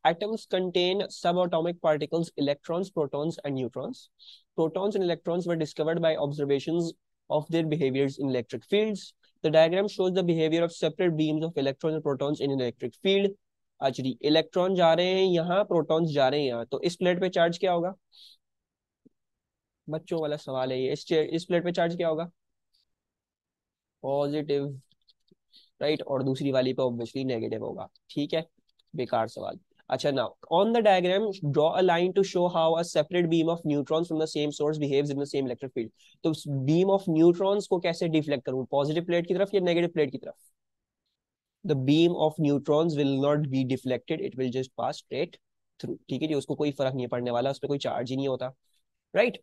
Atoms contain subatomic particles, electrons, protons, and neutrons. Protons and electrons were discovered by observations of their behaviors in electric fields. The diagram shows the behavior of separate beams of electrons and protons in an electric field. अच्छा जी, electron जा रहे हैं यहाँ, protons जा रहे हैं यहाँ, तो इस प्लेट पे चार्ज क्या होगा? बच्चों वाला सवाल है ये। इस प्लेट पे चार्ज क्या होगा? Positive, right. और दूसरी वाली पे ऑब्वियसली नेगेटिव होगा। ठीक है, बेकार सवाल। अच्छा, now on the diagram draw a line to show how a separate beam of neutrons from the same source behaves in the same electric field. तो बीम ऑफ न्यूट्रॉन्स को कैसे डिफ्लेक्ट करूं, पॉजिटिव प्लेट की तरफ या negative plate की तरफ? The beam of neutrons will not be deflected, it will just pass straight through. ठीक है जी, उसको कोई फर्क नहीं पड़ने वाला, उस पर कोई चार्ज ही नहीं होता, right.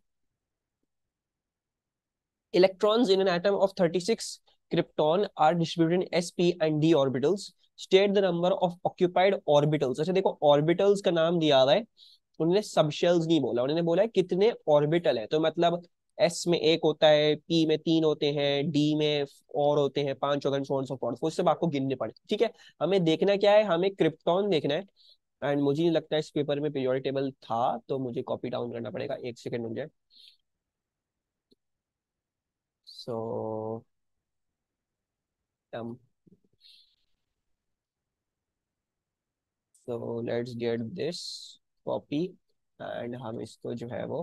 Electrons in an atom of 36 krypton are distributed in sp and d orbitals. State the number of occupied orbitals. अच्छा देखो, orbitals का नाम दिया हुआ है, उन्होंने सबशेल्स नहीं बोला, उन्होंने बोला है कितने ऑर्बिटल है। तो मतलब एस में एक होता है, पी में तीन होते हैं, डी में और होते हैं पांच होते हैं, सो ऑन सो फॉर्थ। वो सब आपको गिनने पड़े। ठीक है, हमें देखना क्या है, हमें क्रिप्टॉन देखना है। एंड मुझे नहीं लगता इस पेपर में पीरियोडिक टेबल था, तो मुझे कॉपी डाउन करना पड़ेगा। एक सेकंड रुक जाए। सो so let's get this copy and हम इसको जो है वो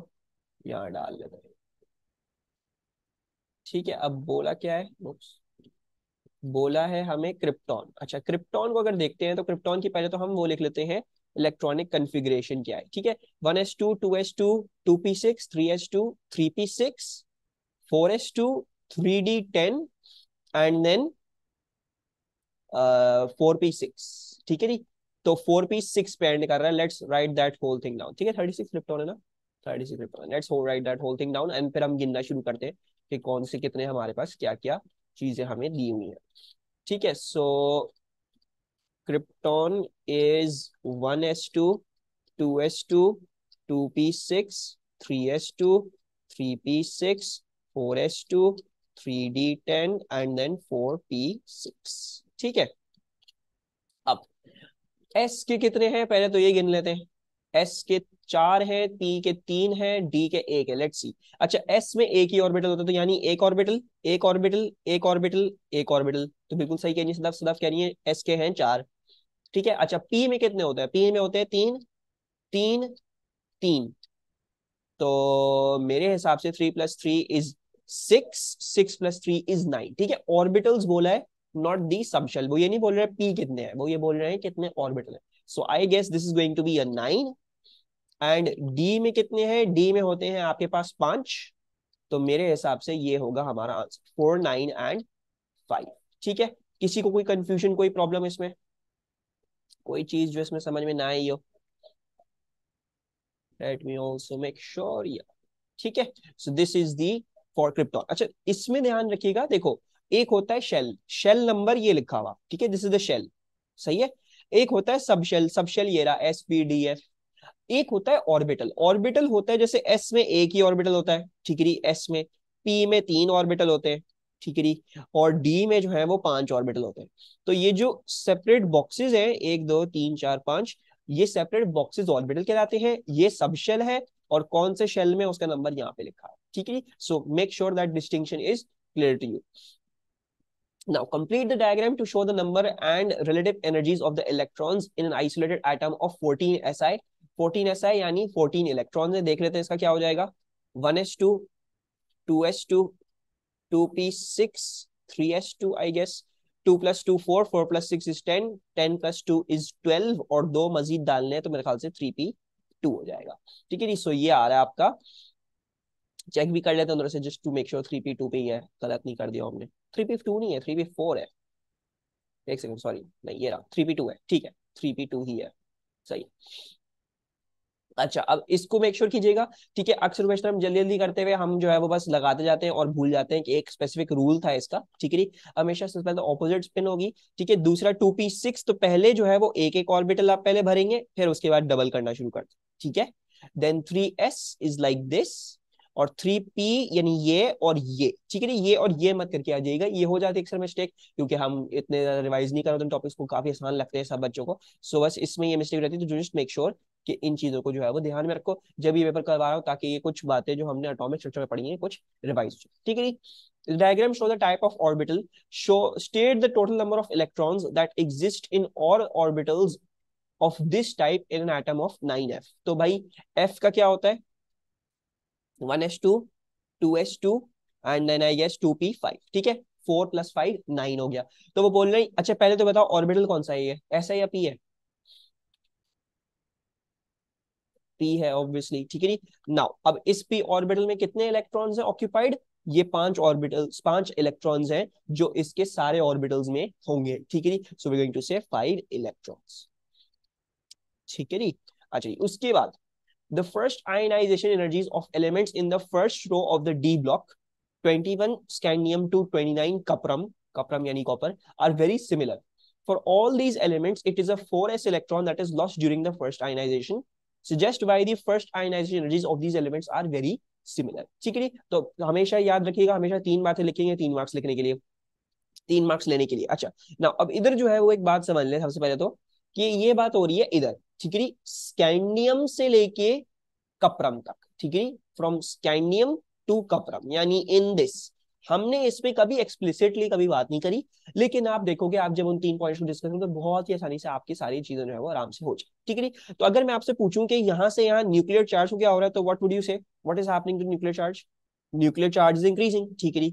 यहाँ डाल लेते हैं। ठीक है, अब बोला क्या है, बोला है हमें क्रिप्टॉन। अच्छा, क्रिप्टॉन को अगर देखते हैं तो क्रिप्टॉन की पहले तो हम वो लिख लेते हैं इलेक्ट्रॉनिक कन्फिग्रेशन क्या है। ठीक है, 1s2 2s2 2p6 3s2 3p6 4s2 3d10 and then 4p6। ठीक है जी, तो 4p6 पे एंड कर रहा है। Let's write that whole thing down. ठीक है, 36 क्रिप्टॉन है ना, 36 krypton. Let's write that whole thing down and फिर हम गिनना शुरू करते हैं कि कौन से कितने हमारे पास क्या क्या चीजें हमें दी हुई है। ठीक है, सो krypton is 1s2 2s2 2p6 3s2 3p6 4s2 3d10 and then 4p6। ठीक है, अब s के कितने हैं पहले तो ये गिन लेते हैं। s के चार है, p के तीन है, d के एक है। Let's see. अच्छा, s में एक ही ऑर्बिटल होता है, तो यानी एक ऑर्बिटल एक ऑर्बिटल एक ऑर्बिटल एक ऑर्बिटल। तो बिल्कुल सही कह रही है सदफ, सदफ कह रही है s के हैं चार। ठीक है, अच्छा p में कितने होते हैं? p में होते हैं तीन तीन तीन। तो मेरे हिसाब से 3 + 3 = 6, 6 + 3 = 9। ठीक है, ऑर्बिटल्स बोला है, नॉट दी सबशेल। वो ये नहीं बोल रहे p कितने हैं, वो ये बोल रहे हैं कितने ऑर्बिटल है। So I guess this is going to be a 9। And d में कितने हैं? d में होते हैं आपके पास पांच। तो मेरे हिसाब से ये होगा हमारा आंसर 4 9 एंड 5। ठीक है, किसी को कोई कंफ्यूजन, कोई प्रॉब्लम इसमें, कोई चीज जो इसमें समझ में ना आई हो? Let me also make sure. ठीक है, so this is the for krypton. अच्छा, इसमें ध्यान रखिएगा, देखो एक होता है शेल, शेल नंबर ये लिखा हुआ। ठीक है, दिस इज द शेल, सही है। एक होता है सब शेल, सब शेल ये रहा SPDF। एक होता है ऑर्बिटल, ऑर्बिटल होता है जैसे S में एक ही ऑर्बिटल होता है, ठीक है, S में P में तीन ऑर्बिटल होते हैं, ठीक है, और D में जो है वो पांच ऑर्बिटल होते हैं। तो ये जो सेपरेट बॉक्सेस हैं, 1 2 3 4 5, ये सेपरेट बॉक्सेस ऑर्बिटल कहलाते हैं। ये सब शेल है, और कौन से शेल में उसका नंबर यहाँ पे लिखा है। ठीक है, so make sure that distinction is clear to you. Now complete the diagram to show the number and relative energies of the electrons in an isolated atom of 14 Si। 14 Si यानी 14 electron है। देख लेते हैं इसका क्या हो जाएगा। 1s2 2s2 2p6 3s2 I guess. 2 + 2 4 4 + 6 = 10 10 + 2 = 12 और दो मजीद डालने हैं, तो मेरे ख्याल से 3p2 हो जाएगा। ठीक है जी, सो ये आ रहा है आपका। चेक भी कर लेते हैं अंदर से, just to make sure 3p2 पे ही है, गलत नहीं कर दिया हमने। 3p2 नहीं है, 3p4 है। एक सेकंड, सॉरी, नहीं ये रहा 3p2 है। ठीक है, 3p2 ही है, सही। अच्छा, अब इसको मेक श्योर कीजिएगा। ठीक है, अक्सर क्वेश्चन हम जल्दी जल्दी करते हुए हम जो है वो बस लगाते जाते हैं और भूल जाते हैं कि एक स्पेसिफिक रूल था इसका। ठीक है, हमेशा सबसे पहले ऑपोजिट स्पिन होगी। ठीक है, दूसरा 2p6, तो पहले जो है वो एक एक ऑर्बिटल आप पहले भरेंगे, फिर उसके बाद डबल करना शुरू करते हैं। ठीक है, then 3s is like this, और 3p यानी ये और ये, ठीक है, ये और ये मत करके आ जाएगा, ये हो जाती है अक्सर मिस्टेक, क्योंकि हम इतने ज्यादा रिवाइज नहीं कर रहे टॉपिक्स को, काफी आसान लगते हैं सब बच्चों को। सो बस इसमें ये मिस्टेक रहती है, तो जस्ट मेक श्योर कि इन चीजों को जो है वो ध्यान में रखो जब ये पेपर करवा रहा हो, ताकि ये कुछ बातें जो हमने एटॉमिक स्ट्रक्चर में पढ़ी हैं कुछ रिवाइज हो, ठीक है जी। Diagram show the type of orbital, show state the total number of electrons that exist in all orbitals of this type in an atom of 9f। तो भाई f का क्या होता है, 1s2, 2s2 and then I guess 2p5, ठीक है, 4 + 5 9 हो गया। तो वो बोल रहे हैं, अच्छा पहले तो बताओ ऑर्बिटल कौन सा है, ये ऐसा या p है, p है ऑब्वियसली, ठीक है नी। नाउ अब इस p ऑर्बिटल में कितने इलेक्ट्रॉन्स हैं ऑक्यूपाइड, ये 5 ऑर्बिटल्स, 5 इलेक्ट्रॉन्स हैं जो इसके सारे ऑर्बिटल्स में होंगे, ठीक है नी। सो वी गोइंग टू से 5 इलेक्ट्रॉन्स, ठीक है नी। अच्छा उसके बाद the first ionization energies of elements in the first row of the D block, 21 scandium to 29 cuprum, cuprum yani copper, are very similar. For all these elements, it is a 4s electron that is lost during the first ionization. Suggest why the first ionization energies of these elements are very similar. ठीक है, तो हमेशा याद रखिएगा, हमेशा 3 बातें लिखेंगे 3 marks लिखने के लिए, 3 मार्क्स लेने के लिए। अच्छा ना अब इधर जो है वो एक बात समझ ले सबसे पहले तो, कि ये बात हो रही है इधर, ठीक है, स्कैंडियम से लेके कपरम तक, ठीक है, फ्रॉम स्कैंडियम टू कपरम, यानी इन दिस हमने इस पे कभी एक्सप्लिसिटली कभी बात नहीं करी, लेकिन आप देखोगे आप जब उन 3 पॉइंट्स को डिस्कस करेंगे तो बहुत ही आसानी से आपकी सारी चीजें जो है वो आराम से हो जाए, ठीक है। तो अगर मैं आपसे पूछूं कि यहाँ से यहाँ न्यूक्लियर चार्ज को क्या हो रहा है, तो what would you say, what is happening to nuclear charge, nuclear charge is increasing, ठीक है,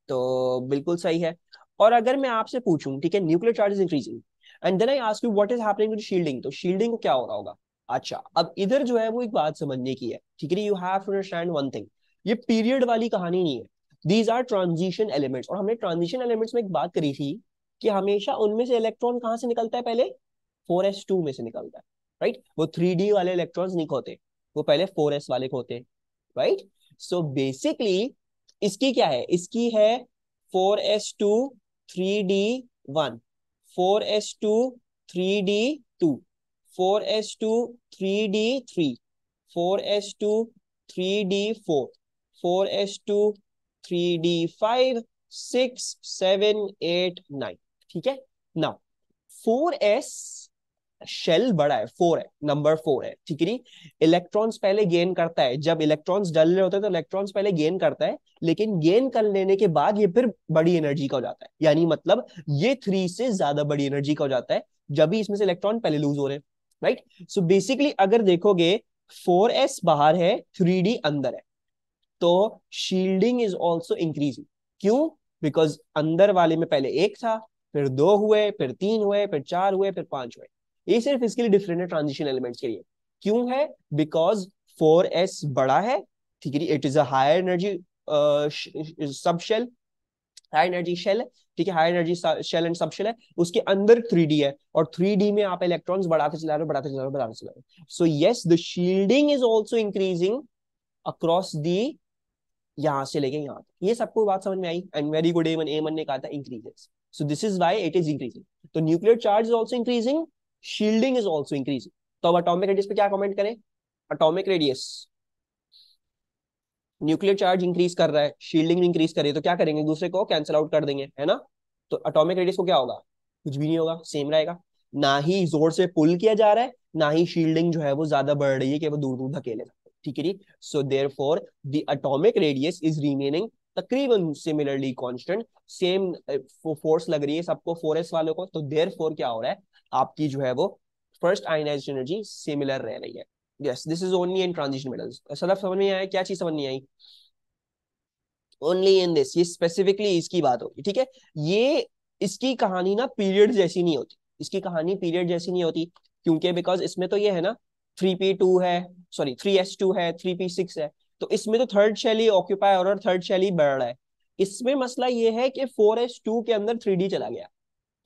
तो बिल्कुल सही है। और अगर मैं आपसे पूछूं, ठीक है, nuclear charge is increasing and then I ask you what is happening to shielding, तो शील्डिंग को क्या हो रहा होगा। अच्छा अब इधर जो है वो एक बात समझने की है, ठीक है, you have to understand one thing, ये पीरियड वाली कहानी नहीं है, दीज आर ट्रांजिशन एलिमेंट्स। और हमने ट्रांजिशन एलिमेंट्स में एक बात करी थी कि हमेशा उनमें से इलेक्ट्रॉन कहां से निकलता है, पहले 4s2 में से निकलता है, राइट, वो 3d वाले इलेक्ट्रॉन्स नहीं होते, वो पहले 4s वाले होते, राइट। सो बेसिकली इसकी क्या है, इसकी है 4s2 3d1, 4s2 3d2, 4s2 3d3, 4s2 3d4, 4s2 3d5, 6 7 8 9, ठीक है ना। 4s शेल बड़ा है, 4 है, नंबर 4 है, ठीक है नी। इलेक्ट्रॉन्स पहले गेन करता है, जब इलेक्ट्रॉन्स डल रहे होते हैं तो इलेक्ट्रॉन्स पहले गेन करता है, लेकिन गेन कर लेने के बाद ये फिर बड़ी एनर्जी का हो जाता है, यानी मतलब ये 3 से ज्यादा बड़ी एनर्जी का हो जाता है जब भी इसमें से इलेक्ट्रॉन पहले लूज हो रहे हैं, राइट। सो बेसिकली अगर देखोगे 4s बाहर है, 3d अंदर है, तो शील्डिंग इज ऑल्सो इंक्रीजिंग, क्यों, बिकॉज अंदर वाले में पहले 1 था, फिर 2 हुए, फिर 3 हुए, फिर 4 हुए, फिर 5 हुए। ये सिर्फ इसके लिए डिफरेंट है ट्रांजिशन एलिमेंट्स के लिए, क्यों है, बिकॉज 4s बड़ा है, ठीक है, it is a higher energy sub shell, high energy shell है, ठीक है, high energy shell and sub shell है, उसके अंदर 3d है, और 3d में आप इलेक्ट्रॉन्स बढ़ाते चला रहे हो, बढ़ाते चला रहे हो, बढ़ाते चला रहे हो। So yes the shielding is also increasing across the, यहां से लेके यहाँ तक, ये सबको बात समझ में आई, एंड वेरी गुड, एमन ने कहा था increases, so this is why it is increasing. तो nuclear charge is also increasing, shielding is also increasing. तो अब एटॉमिक रेडियस पे क्या कमेंट करें, atomic radius, nuclear charge increase कर रहा है, शील्डिंग इंक्रीज कर रही है, तो क्या करेंगे, दूसरे को कैंसिल आउट कर देंगे, है ना। तो एटॉमिक रेडियस को क्या होगा, कुछ भी नहीं होगा, सेम रहेगा, ना ही जोर से पुल किया जा रहा है, ना ही शील्डिंग जो है वो ज्यादा बढ़ रही है कि वो दूर दूर धकेले, ठीक है जी। So therefore the atomic radius is remaining तकरीबन सिमिलरली कांस्टेंट, सेम फोर्स लग रही है सबको 4s वालों को, तो देयरफॉर क्या हो रहा है, आपकी जो है वो फर्स्ट आयनाइजेशन एनर्जी सिमिलर रह रही है। Yes this is only in transition metals. सब समझ में आया, क्या चीज समझ नहीं आई, ओनली इन दिस, ये स्पेसिफिकली इसकी बात होगी, ठीक है। ये इसकी कहानी ना पीरियड जैसी नहीं होती, इसकी कहानी पीरियड जैसी नहीं होती, क्योंकि बिकॉज इसमें तो ये है ना 3p2 है, सॉरी 3s2 है, 3p6 है, तो इसमें तो थर्ड शेल ही ऑक्यूपाई और थर्ड शेल ही बढ़ रहा है। इसमें मसला ये है कि 4s2 के अंदर 3d चला गया,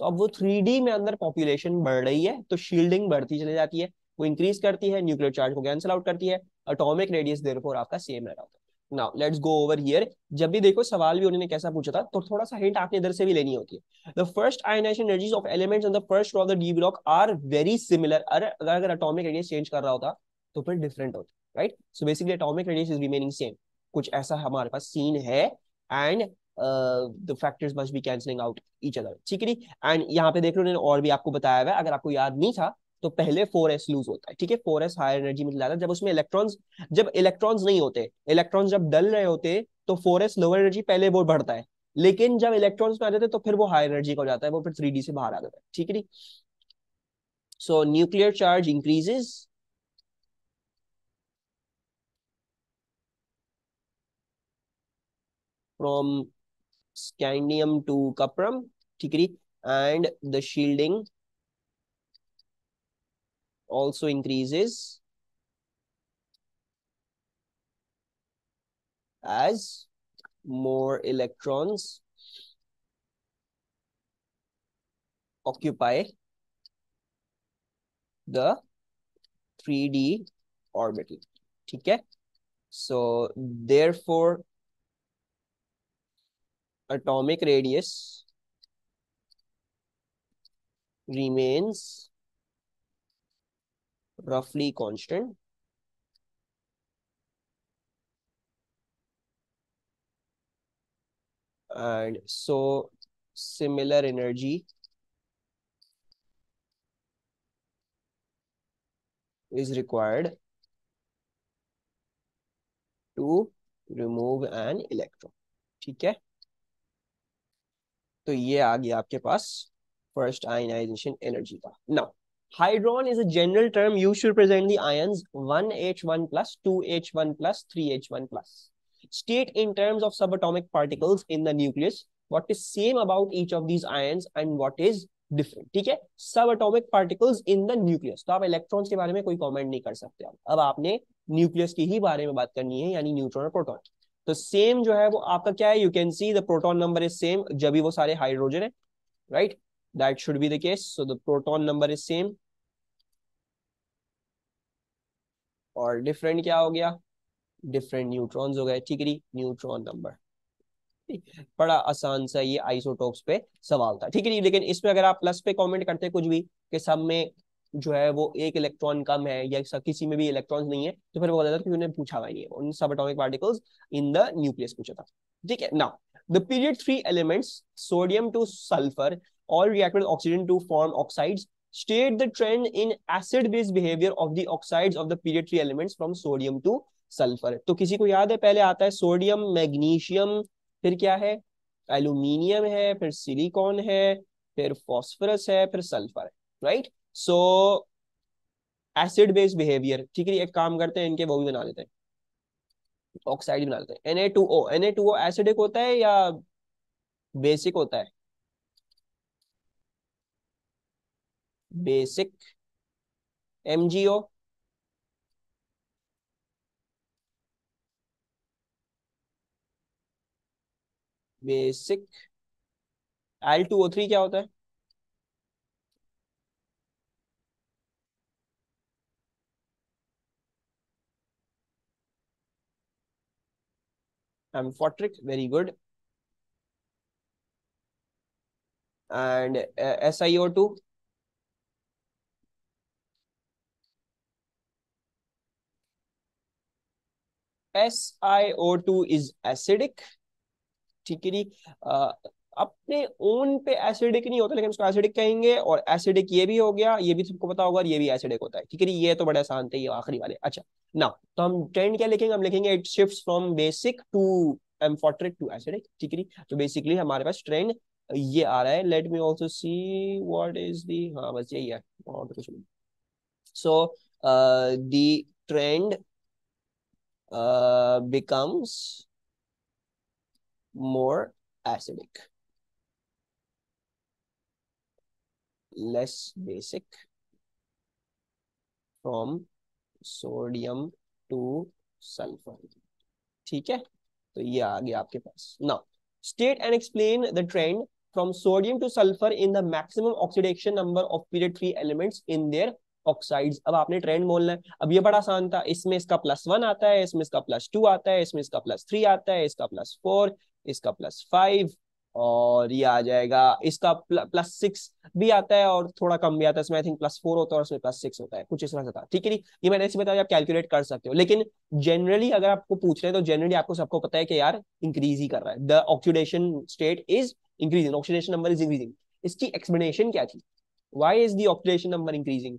तो अब वो 3d में अंदर पॉपुलेशन बढ़ रही है, तो शील्डिंग बढ़ती चली जाती है, वो इंक्रीज करती है, न्यूक्लियर चार्ज को कैंसिल आउट करती है, एटॉमिक रेडियस देयरफॉर आपका सेम रह रहा होता है। Now let's go over here, जब भी देखो सवाल भी उन्होंने कैसा पूछा था, तो थोड़ा सा हिंट आपने इधर से भी लेनी होती है। The first ionisation energies of elements in the first row of the d block are very similar, अगर एटॉमिक रेडियस चेंज कर रहा होता तो फिर डिफरेंट होता, right. So basically atomic radius is remaining same, कुछ ऐसा हमारे पास सीन है, and the factors must be cancelling out each other, ठीक है नहीं। एंड यहाँ पे देख लो उन्होंने और भी आपको बताया हुआ है, अगर आपको याद नहीं था तो पहले 4s लूज होता है, ठीक है। 4s हायर एनर्जी में चला था, जब उसमें इलेक्ट्रॉन्स, जब इलेक्ट्रॉन्स नहीं होते, इलेक्ट्रॉन्स जब डल रहे होते तो 4s लोअर एनर्जी पहले वो बढ़ता है, लेकिन जब इलेक्ट्रॉन्स में आ जाते तो फिर वो हायर एनर्जी का हो जाता है, वो फिर 3D से बाहर आ जाता है, ठीक है नहीं। सो nuclear charge increases from scandium to cuprum, ठीक है, and the shielding also increases as more electrons occupy the 3D orbital, ठीक है। So therefore atomic radius remains roughly constant, and so similar energy is required to remove an electron, ठीक है। तो ये आ गया आपके पास फर्स्ट आयनाइजेशन एनर्जी का। Now hydron is a general term used to represent the ions 1h1 plus 2h1 plus 3h1 plus. State in terms of subatomic particles in the nucleus what is same about each of these ions and what is different, ठीक है। सब atomic particles in the nucleus, तो आप electrons के बारे में कोई comment नहीं कर सकते। अब आपने न्यूक्लियस की ही बारे में बात करनी है, यानी न्यूट्रॉन और प्रोटॉन। तो सेम जो है वो आपका क्या है, you can see the proton number is same, जब भी वो सारे हाइड्रोजन है, right, that should be the case. So the proton number is same, और डिफरेंट क्या हो गया, डिफरेंट न्यूट्रॉन्स हो गए, ठीक है, न्यूट्रॉन नंबर। बड़ा आसान सा ये आइसोटोप्स पे सवाल था, ठीक है। लेकिन इसमें अगर आप प्लस पे कमेंट करते कुछ भी कि सब में जो है वो एक इलेक्ट्रॉन कम है या किसी में भी इलेक्ट्रॉन्स नहीं है, तो फिर वो बोला था कि उन्हें पूछा हुआ नहीं है, उन सब atomic particles in the nucleus पूछा था, ठीक है। Now the period 3 elements sodium to sulphur all react with oxygen to form oxides. State the trend in acid base behavior of the oxides of the period 3 elements from sodium to sulfur. तो किसी को याद है, पहले आता है sodium, magnesium, फिर क्या है, एल्यूमिनियम है, फिर सिलिकॉन है, फिर फॉस्फोरस है, फिर सल्फर है, राइट। सो एसिड बेस बिहेवियर, ठीक है, एक काम करते हैं इनके वो भी बना लेते हैं, ऑक्साइड बना लेते हैं। Na2O, Na2O एसिडिक होता है या बेसिक होता है, बेसिक MgO, बेसिक। Al2O3 क्या होता है, amphoteric, very good. And SiO2, SiO2 is acidic, ठीक है जी। अपने ओन पे एसिडिक नहीं होता, लेकिन उसको एसिडिक कहेंगे, और एसिडिक ये भी हो गया, ये भी सबको पता होगा, और ये भी एसिडिक होता है, ठीक है जी। ये तो बड़ा आसान थे ये आखिरी वाले। अच्छा ना, तो हम ट्रेंड क्या लिखेंगे, हम लिखेंगे it shifts from basic to amphoteric to acidic, ठीक है जी। तो बेसिकली हमारे पास ट्रेंड ये आ रहा है। Let me also see what is the, हाँ बस यही है, और तो कुछ नहीं। So the trend becomes more acidic, less basic from sodium to sulfur, ठीक है। तो ये आ गया आपके पास। Now state and explain the trend from sodium to sulphur in the maximum oxidation number of period 3 elements in their oxides. अब आपने ट्रेंड बोलना है। अब ये बड़ा आसान था, इसमें इसका +1 आता है, इसमें इसका +2 आता है, इसमें इसका +3 आता है, इसका +4, इसका +5, और ये आ जाएगा इसका +6 भी आता है और थोड़ा कम भी आता है, इसमें आई थिंक +4 होता है और उसमें +6 होता है, कुछ इस तरह से था, ठीक है। ये मैंने ऐसे बताया, आप कैलकुलेट कर सकते हो, लेकिन जनरली अगर आपको पूछ रहे हैं तो जनरली आपको सबको पता है कि यार इंक्रीज ही कर रहा है, the oxidation state is increasing, oxidation number is increasing. इसकी एक्सप्लेनेशन क्या थी, why is the oxidation number increasing?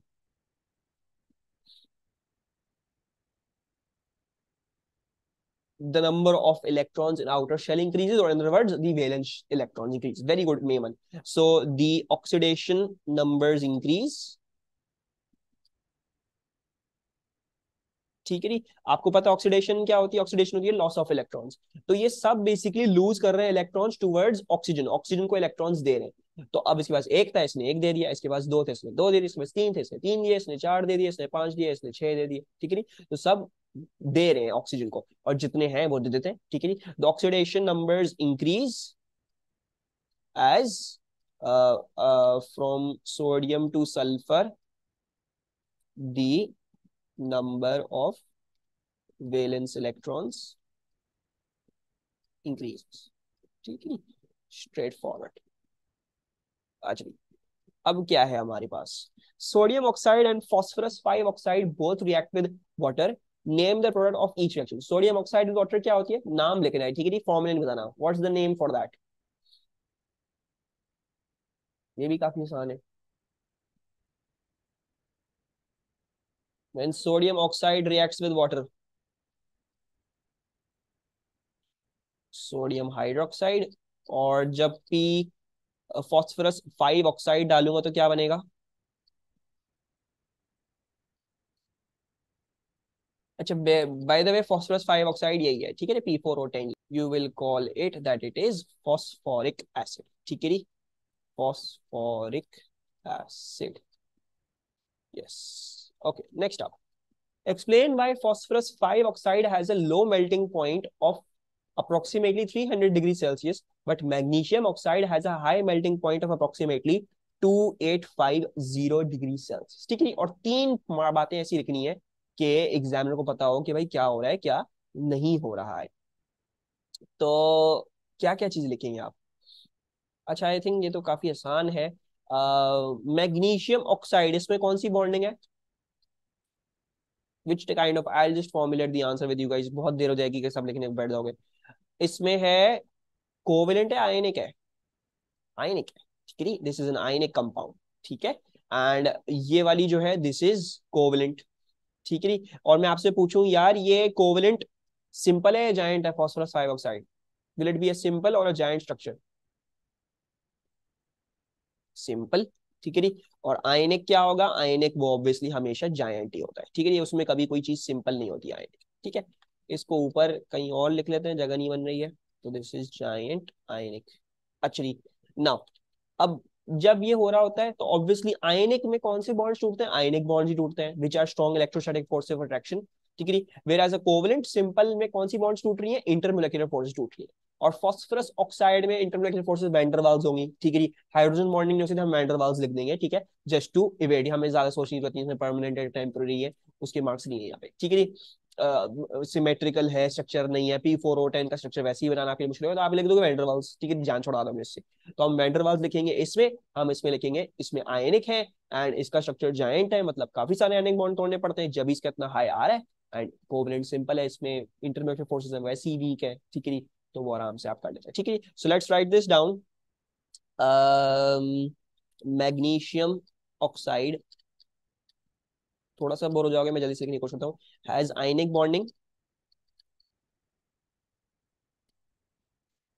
The number of electrons in outer shell increases, or in other words, the valence electrons increase. Very good, Mayman. So the oxidation numbers increase. ठीक है जी। आपको पता है oxidation क्या होती है? Oxidation होती है लॉस ऑफ इलेक्ट्रॉन्स। तो ये सब बेसिकली लूज कर रहे हैं इलेक्ट्रॉन्स टुवर्ड्स ऑक्सीजन, ऑक्सीजन को इलेक्ट्रॉन्स दे रहे हैं। तो अब इसके पास एक था, इसने एक दे दिया, इसके पास दो थे, इसने दो दे दिया, इसके पास तीन थे, इसने तीन दिए, इसने चार दे दिए, इसने पांच दिए, इसने छह दे दिए, ठीक है जी। तो सब दे रहे हैं ऑक्सीजन को, और जितने हैं वो दे देते हैं, ठीक है जी। The oxidation numbers increase as from sodium to sulfur, the number of valence electrons increases, ठीक है, स्ट्रेट फॉरवर्ड। अच्छा, अब क्या है हमारे पास? Sodium oxide and phosphorus 5 oxide both react with water, name the product of each reaction. Sodium oxide with water क्या होती है, नाम लिखना है, ठीक है, फॉर्मूला नहीं बताना, what's the name for that? ये भी काफी आसान है। When sodium oxide reacts with water, sodium hydroxide. और जब भी फॉस्फोरस 5 ऑक्साइड डालूंगा तो क्या बनेगा? अच्छा, by the way phosphorus 5 oxide यही है, ठीक है, P4O10, you will call it that it is phosphoric acid, ठीक है, phosphoric acid. Yes, okay, next up, explain why phosphorus 5 oxide has a low melting point of approximately 300 degrees Celsius, but magnesium oxide has a high melting point of approximately 2850 degree Celsius, ठीक है। और तीन बातें ऐसी लिखनी है कि examiner को पता हो कि भाई क्या हो रहा है, क्या नहीं हो रहा है। तो क्या क्या चीज लिखेंगे आप? अच्छा, आई थिंक ये तो काफी आसान है। मैग्नीशियम ऑक्साइड, इसमें कौन सी बॉन्डिंग है? Which kind of, I just formulate the answer with you guys, बहुत देर हो जाएगी कि सब लिखने बैठ जाओगे। इसमें है कोवेलेंट है, आयनिक है? आयनिक है, ठीक है, this is an ionic compound, ठीक है। एंड ये वाली जो है दिस इज कोवेलेंट, ठीक है। और मैं आपसे पूछूं यार, ये कोवेलेंट सिंपल है या जायंट है, phosphorus 5 oxide? Will it be a simple और अ जायंट स्ट्रक्चर? सिंपल, ठीक है जी। और आयनिक क्या होगा? आयनिक वो ऑब्वियसली हमेशा जायंट ही होता है, ठीक है जी, उसमें कभी कोई चीज सिंपल नहीं होती आयनिक, ठीक है। इसको ऊपर कहीं और लिख लेते हैं, जगह नहीं बन रही है, तो दिस इज जायंट आयनिक। अच्छा जी, नाउ अब जब ये हो रहा होता है तो ऑब्वियसली आयनिक में कौन से बॉन्ड्स टूटते हैं? आयनिक बॉन्ड्स ही टूटते हैं, which are strong electrostatic force of attraction, ठीक है। Whereas a covalent simple में कौन सी बॉन्ड्स टूट रही है? इंटरमोलिकुलर फोर्सेस टूट रही है। और फास्फोरस ऑक्साइड में intermolecular forces van der Waals होंगी, ठीक है। हाइड्रोजन बॉन्डिंग नहीं होती, हम वैन डर वाल्स लिख देंगे, ठीक है, जस्ट टू इवेट, हमें ज्यादा सोचने की जरूरत नहीं है, परमानेंट है टेम्पररी है, उसके मार्क्स नहीं है यहाँ पे, ठीक है। सिमेट्रिकल है स्ट्रक्चर नहीं है, P4O10 का स्ट्रक्चर वैसे ही बनाना आपके लिए मुश्किल है, तो आप लिख दोगे वैंडरवाल्स, ठीक है, जान छोड़ा दो इससे। तो हम वैंडरवाल्स लिखेंगे इसमें, हम इसमें लिखेंगे इसमें आयनिक है, एंड इसका स्ट्रक्चर जायंट है, मतलब काफी सारे आयनिक बॉन्ड तोड़ने पड़ते हैं जब इसका इतना हाई आ रहा है। एंड कोवेलेंट सिंपल है, इसमें इंटरमीडिएट फोर्सेस है वैसे ही वीक है, ठीक है। तो वो आराम से आप कर लेते हैं, ठीक है। सो let's right this down. Magnesium oxide, थोड़ा सा बोर हो जाओगे, मैं जल्दी से लिखने की कोशिश करता हूँ। Has ionic bonding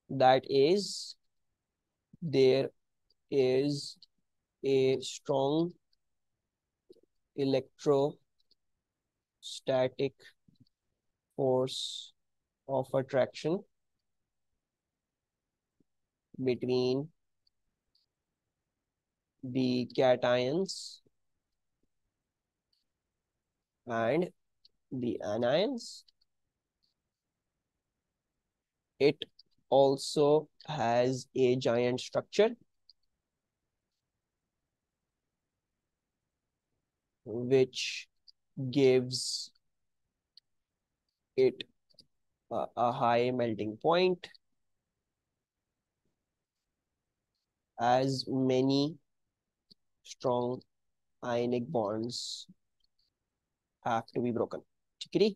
that is, there is a strong electrostatic force of attraction between the cations and the anions. It also has a giant structure which gives it a high melting point as many strong ionic bonds have to be broken. ठीक है।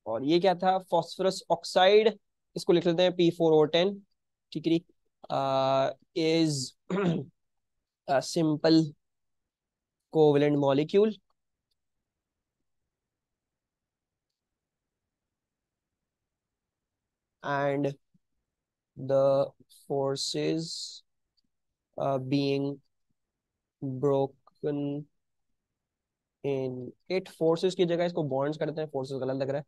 और ये क्या था, phosphorus oxide, इसको लिख लेते हैं P4O10। ठीक है। Is simple covalent molecule and the forces being broken in it, forces की जगह इसको bonds करते हैं, forces गलत लग रहा है,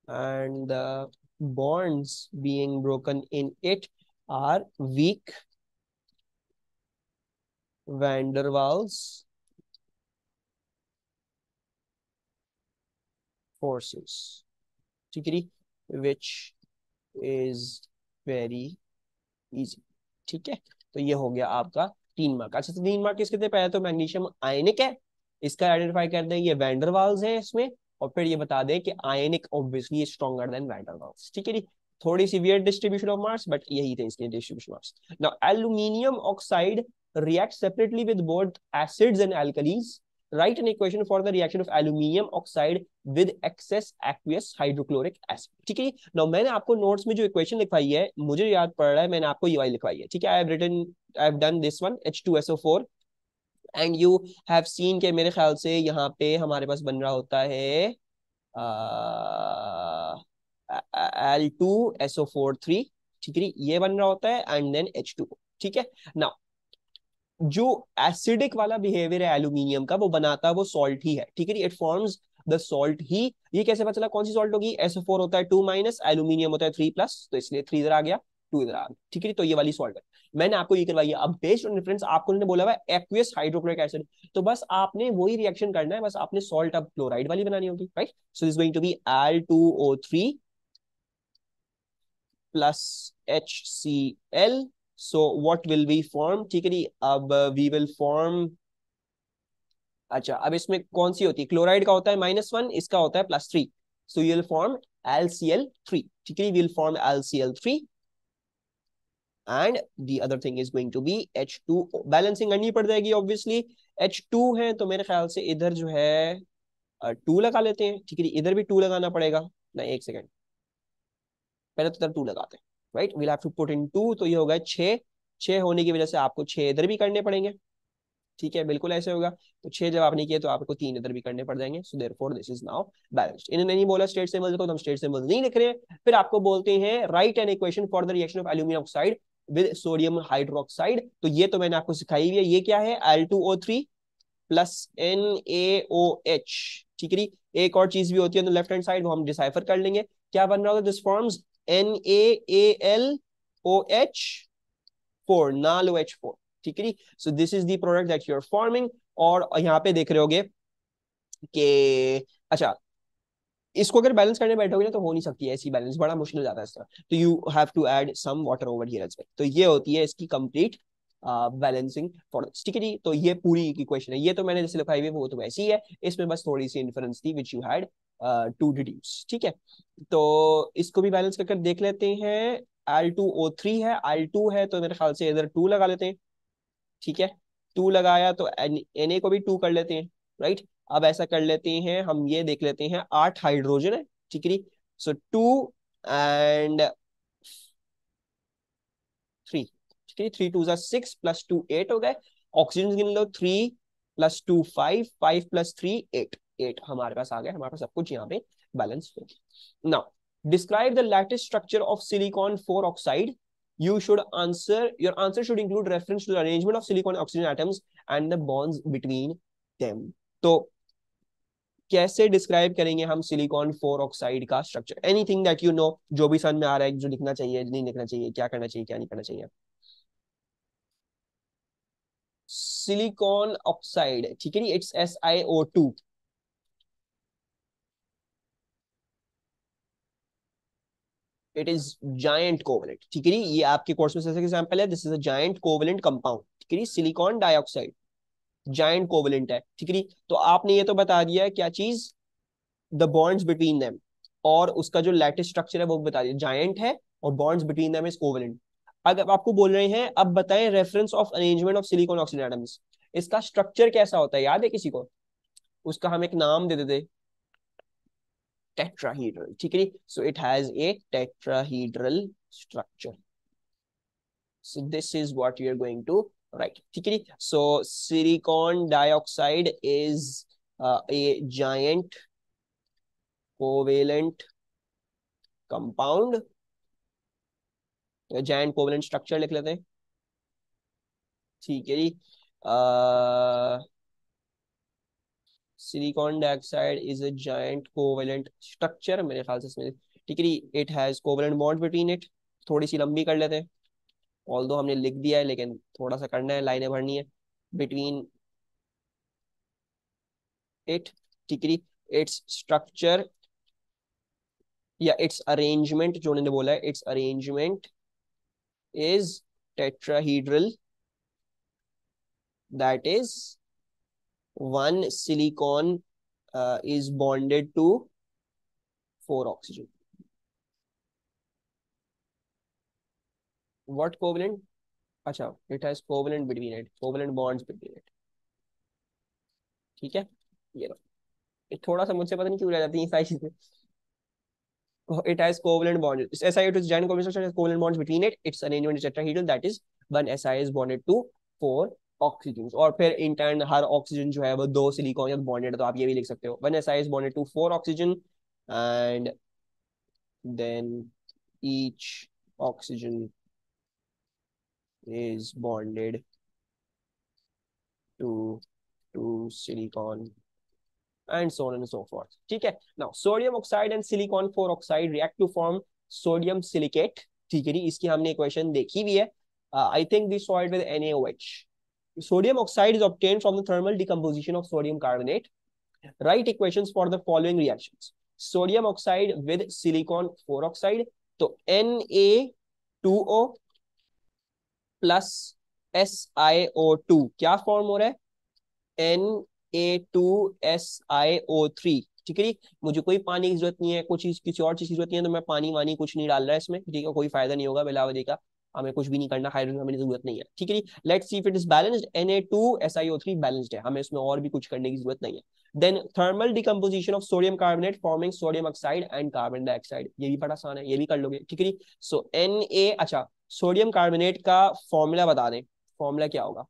and the bonds being broken in it are weak van der Waals forces। ठीक है, which is very easy। ठीक है, तो ये हो गया आपका 3 मार्क। अच्छा, तो 3 मार्क किसके थे, पहले तो मैग्नीशियम आयनिक है, इसका आइडेंटिफाई कर दें, ये वैंडरवाल्स है इसमें, और फिर ये बता दें कि ionic obviously stronger than van der Waals. ठीक है जी, थोड़ी सी weird distribution of marks, but यही थे इसके distribution marks. Now aluminium oxide reacts separately with both acids and alkalis. Write an equation for the reaction of aluminium oxide with excess aqueous hydrochloric acid। ठीक है, now मैंने आपको notes में जो equation लिखवाई है, मुझे याद पड़ रहा है मैंने आपको ये वाली लिखवाई है। ठीक है, I have done this one H2SO4 and you have seen के मेरे ख्याल से यहाँ पे हमारे पास बन रहा होता है Al2SO4 3। ठीक है, ये बन रहा होता है एंड देन H2। ठीक है, नाउ जो एसिडिक वाला बिहेवियर है एल्यूमिनियम का, वो बनाता है वो सॉल्ट ही है। ठीक है, इट फॉर्म्स द सॉल्ट ही। ये कैसे पता चला कौन सी सॉल्ट होगी, SO4 होता है 2-, एल्यूमिनियम होता है 3+, तो इसलिए 3 इधर आ गया, 2 इधर आ गया। ठीक है, तो ये वाली सॉल्ट है, मैंने आपको ये करवाई है। अब बेस्ड ऑन डिफरेंस आपको उन्होंने बोला हुआ एक्वियस हाइड्रोक्लोरिक एसिड, तो बस आपने वही रिएक्शन करना है, बस आपने सॉल्ट अब क्लोराइड वाली बनानी होगी, right. So this going to be Al2O3 plus HCl। so what will we form, ठीक है, अब we will form, अच्छा अब इसमें कौन सी होती है, क्लोराइड का होता है -1, इसका होता है +3, so you will form LCl3। ठीक है, we will form LCl3 and the other thing is going to be H2O। Balancing करनी पड़ जाएगी ऑब्वियसली, H2 है तो मेरे ख्याल से इधर जो है 2 लगा लेते हैं। ठीक है, इधर भी 2 लगाना पड़ेगा ना, एक सेकेंड, पहले तो इधर 2 लगाते हैं, right, we'll have to put in 2, तो ये होगा 6। 6 होने की वजह से आपको 6 इधर भी करने पड़ेंगे। ठीक है, बिल्कुल ऐसे होगा, तो 6 जब आपने किए तो आपको 3 इधर भी करने पड़ जाएंगे। So therefore this is now balanced. इन्होंने नहीं बोला स्टेट सिंबल्स को, तो हम स्टेट सिंबल्स नहीं लिख रहे हैं। फिर आपको बोलते हैं right an equation for the reaction of aluminium oxide with sodium hydroxide. तो ये तो मैंने आपको सिखाई हुई है, ये क्या है, Al2O3 प्लस NaOH। ठीक है, एक और चीज भी होती है तो लेफ्ट हैंड साइड, वो हम डिसाइफर कर लेंगे। क्या बन रहा होगा, दिस फॉर्म्स NaAlOH4, NaLOH4। ठीक है, so this is the product that you are forming. और यहाँ पे देख रहे होगे कि अच्छा, इसको अगर बैलेंस करने बैठोगे ना तो हो नहीं सकती है ऐसी बैलेंस, बड़ा मुश्किल हो जाता है इस तरह, तो you have to add some water over here as well. तो ये होती है इसकी कंप्लीट बैलेंसिंग फॉर्मुला। ठीक है जी, तो ये पूरी इक्वेशन है, ये तो मैंने जैसे लिखाई हुई वो तो वैसी है, इसमें बस थोड़ी सी इन्फ्रेंस थी which you had to deduce. ठीक है, तो इसको भी बैलेंस करके देख लेते हैं। Al2O3 है, Al2 है तो मेरे ख्याल से इधर 2 लगा लेते हैं। ठीक है, 2 लगाया तो Na को भी 2 कर लेते हैं, राइट। अब ऐसा कर लेते हैं, हम ये देख लेते हैं 8 हाइड्रोजन है। ठीक है, सो 2 एंड 3। ठीक है, 3 2 6 +2 8 हो गए। ऑक्सीजन गिन लो, 3 +2 5, 5 + 3 8, 8 हमारे पास आ गया, हमारे पास सब कुछ यहाँ पे बैलेंस हो गया। Now describe the lattice structure of silicon 4 oxide. You should answer, your answer should include reference to the arrangement of silicon oxygen atoms and the bonds between them। तो कैसे डिस्क्राइब करेंगे हम सिलिकॉन 4 ऑक्साइड का structure, anything that you know, जो भी समझ में आ रहा है, जो लिखना चाहिए नहीं लिखना चाहिए, क्या करना चाहिए क्या नहीं करना चाहिए। सिलिकॉन ऑक्साइड, ठीक है, it's SiO2। It is giant covalent. ठीक है, ये आपके कोर्स में जैसे एग्जांपल है, this is a giant covalent compound. ठीक है, सिलिकॉन डाइऑक्साइड जायंट कोवलेंट है। ठीक है, तो आपने ये तो बता दिया क्या चीज, द बॉन्ड्स बिटवीन देम। और उसका जो लैटिस स्ट्रक्चर है वो बता दिया, जायंट है और bonds between them is covalent. अगर आपको बोल रहे हैं अब बताएं reference of arrangement of silicon oxygen atoms, इसका स्ट्रक्चर कैसा होता है, याद है किसी को? उसका हम एक नाम दे देते, टेट्राहीड्रल, ठीक है। So it has a tetrahedral structure, so this is what you are going to write, ठीक है। so silicon dioxide is a giant covalent compound, giant covalent structure लिख लेते हैं, ठीक है जी। Silicon dioxide is a giant covalent structure, मेरे ख्याल से इसमें, ठीक है जी। It has covalent bond between it, थोड़ी सी लंबी कर लेते हैं, ऑल्दो हमने लिख दिया है लेकिन थोड़ा सा करना है, लाइनें भरनी है, बिटवीन इट, ठीक है। इट्स स्ट्रक्चर या इट्स अरेंजमेंट, जो उन्होंने बोला है, it's arrangement is tetrahedral, that is one silicon is bonded to 4 oxygen. What covalent? अच्छा, it has covalent between it, covalent bonds between it, ठीक है। ये लो, ये थोड़ा सा मुझसे पता नहीं क्यों रह जाती है सारी चीजें। It has covalent bonds. SI is giant covalent structure has covalent bonds between it. Its arrangement is tetrahedral. That is, one SI is bonded to 4 oxygen, और फिर इन टर्न हर ऑक्सीजन जो है वो 2 सिलिकॉन या bonded है, तो आप ये भी लिख सकते हो, one SI is bonded to 4 oxygen and then each oxygen is bonded to silicon and so on and so forth, ठीक है। now sodium oxide and silicon 4 oxide react to form sodium silicate, ठीक है जी। इसकी हमने equation देखी भी है, I think we saw it with NaOH. Sodium oxide is obtained from the thermal decomposition of sodium carbonate. Write equations for the following reactions. Sodium oxide with silicon 4 oxide, तो Na2O plus SiO2 क्या form हो रहा है, Na2SiO3, ठीक है जी। मुझे कोई पानी की जरूरत नहीं है, कुछ चीज किसी और चीज की जरूरत नहीं है, तो मैं पानी वानी कुछ नहीं डाल रहा है इसमें, ठीक है, कोई फायदा नहीं होगा बिलावली का, हमें कुछ भी नहीं करना, हाइड्रोजन हमें जरूरत नहीं है, ठीक है जी। Let's see if it is balanced, Na2SiO3 balanced है, हमें इसमें और भी कुछ करने की जरूरत नहीं है। Then thermal decomposition of sodium carbonate forming sodium oxide and carbon dioxide, ये भी बड़ा आसान है, ये भी कर लोगे, ठीक है जी। सो अच्छा, सोडियम कार्बोनेट का फॉर्मूला बता दें, फॉर्मूला क्या होगा,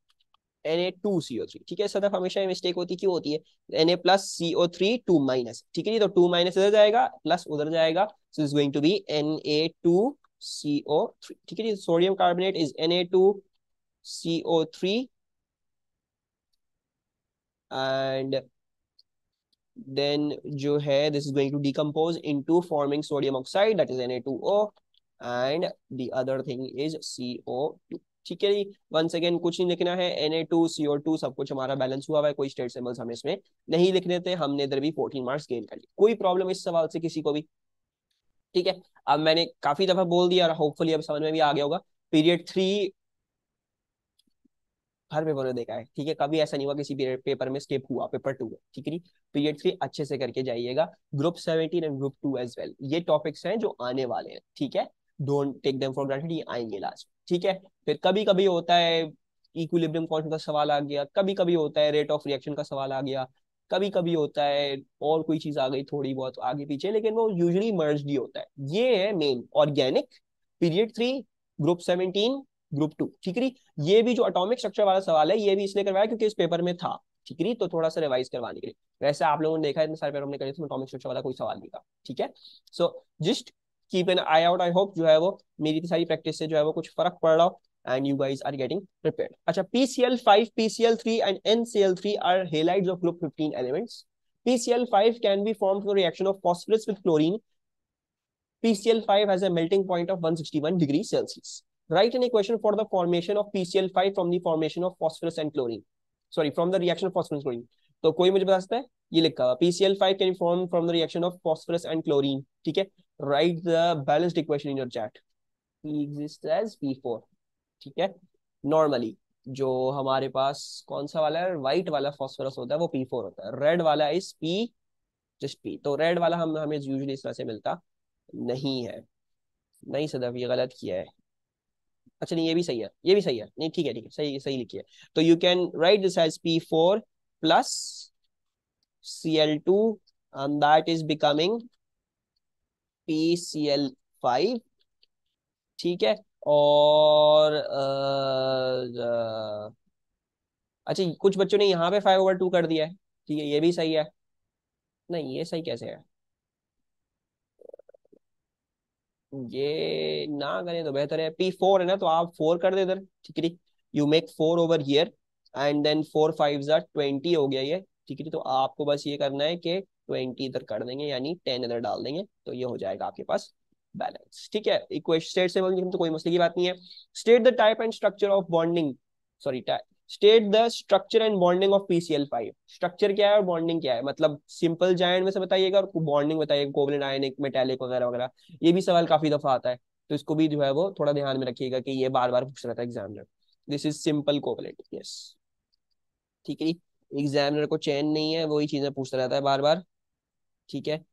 Na2CO3, ठीक है। सदफ हमेशा मिस्टेक होती क्यों होती है, Na प्लस CO3 2 माइनस, ठीक है जी। तो 2 माइनस इधर जाएगा, प्लस उधर जाएगा, so is going to be Na2CO3, ठीक है जी। Sodium carbonate is Na2CO3 and then जो है this is going to decompose into forming sodium oxide, that is Na2O and the other thing is CO2, ठीक है जी। Once again कुछ नहीं लिखना है, Na2CO2 सब कुछ हमारा बैलेंस हुआ है, कोई स्टेट सिंबल्स हमें इसमें नहीं लिखने थे, हमने इधर भी 14 मार्क्स गेन कर लिए। कोई प्रॉब्लम इस सवाल से किसी को भी, ठीक है। अब मैंने काफी दफा बोल दिया और होपफुली अब समझ में भी आ गया होगा, पीरियड 3 हर पेपर में देखा है, ठीक है, कभी ऐसा नहीं हुआ किसी पेपर में स्किप हुआ, पेपर 2 है, ठीक है जी। पीरियड 3 अच्छे से करके जाइएगा, group 17 and group 2 as well, ये टॉपिक्स हैं जो आने वाले हैं, ठीक है, don't take them for granted, ये आएंगे लास्ट, ठीक है। फिर कभी कभी होता है इक्विलिब्रियम कांस्टेंट का सवाल आ गया, कभी कभी होता है रेट ऑफ रिएक्शन का सवाल आ गया, कभी कभी होता है और कोई चीज आ गई थोड़ी बहुत आगे पीछे, लेकिन वो यूजुअली मर्ज्ड ही होता है। ये है main organic, period 3, group 17, group 2, ठीक है। ये भी जो एटॉमिक स्ट्रक्चर वाला सवाल है ये भी इसलिए करवाया क्योंकि इस पेपर में था, ठीक है, तो थोड़ा सा रिवाइज करवाने के लिए। वैसे आप लोगों ने देखा है इतने सारे पेपर हमने करे थे, एटॉमिक स्ट्रक्चर वाला कोई सवाल नहीं था, ठीक है। So just keep an I out, I hope जो है वो मेरी सारी प्रैक्टिस से जो है वो कुछ फर्क पड़ रहा हो and you guys are getting prepared. अच्छा, PCl5, PCl3 and NCl3 are halides of group 15 elements. PCl5 can be formed through a reaction of phosphorus with chlorine. PCl5 has a melting point of 161 degrees Celsius. Write an equation for the formation of PCl5 from the formation of phosphorus and chlorine. Sorry, from the reaction of phosphorus and chlorine. तो कोई मुझे बता सकता है, ये लिखा हुआ PCl5 can be formed from the reaction of phosphorus and chlorine, ठीक है। Write the balanced equation in your chat. P exists as P4, ठीक है। नॉर्मली जो हमारे पास कौन सा वाला है, व्हाइट वाला फॉस्फोरस होता है वो P4 होता है, रेड वाला इज जस्ट पी। तो रेड वाला हम हमें यूजुअली इस तरह से मिलता नहीं है। नहीं सदफ, ये गलत किया है। अच्छा नहीं, ये भी सही है, ये भी सही है, नहीं ठीक है ठीक है, सही सही लिखी है। तो you can write this as P4 plus Cl2 and that is becoming PCl5। ठीक है। और अच्छा कुछ बच्चों ने यहाँ पे 5/2 कर दिया है। ठीक है, ये भी सही है। नहीं, ये सही कैसे है? ये ना करें तो बेहतर है। P4 है ना, तो आप 4 कर दे इधर। ठीक है, you make 4 over here and then 4 5 20 हो गया ये। ठीक है, तो आपको बस ये करना है कि 20 इधर कर देंगे, यानी 10 इधर डाल देंगे, तो ये हो जाएगा आपके पास बैलेंस। ठीक है, इक्वेशन स्टेट से बोलेंगे तो कोई मसले की बात नहीं है। State the type and structure of bonding, sorry state the structure and bonding of PCl5। Structure क्या है और बॉन्डिंग क्या है, मतलब सिंपल जायंट में से बताइएगा और बॉन्डिंग बताइएगा, कोवलेंट आयनिक मेटालिक वगैरह वगैरह। ये भी सवाल काफी दफा आता है, तो इसको भी जो है वो थोड़ा ध्यान में रखिएगा कि ये बार बार पूछ रहा था examiner. This is simple covalent, yes. ठीक है, एग्जामिनर को चैन नहीं है, वही चीजें पूछता रहता है बार बार। ठीक है,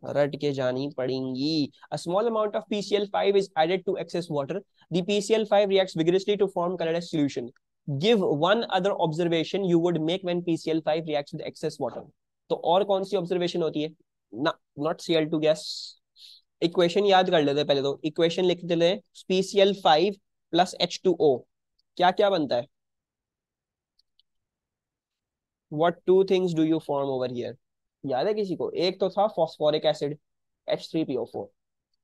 रट के जानी पड़ेंगी। A small amount of PCl5 is added to excess water. The PCl5 reacts vigorously to form colorless solution. Give one other observation you would make when PCl5 reacts with excess water. तो और कौन सी observation होती है ना? Not Cl2 gas. Equation याद कर लेते पहले, तो इक्वेशन लिख देते हैं। PCl5 प्लस H2O क्या क्या बनता है? What two things do you form over here? याद है किसी को? एक तो था फॉस्फोरिक एसिड H3PO4,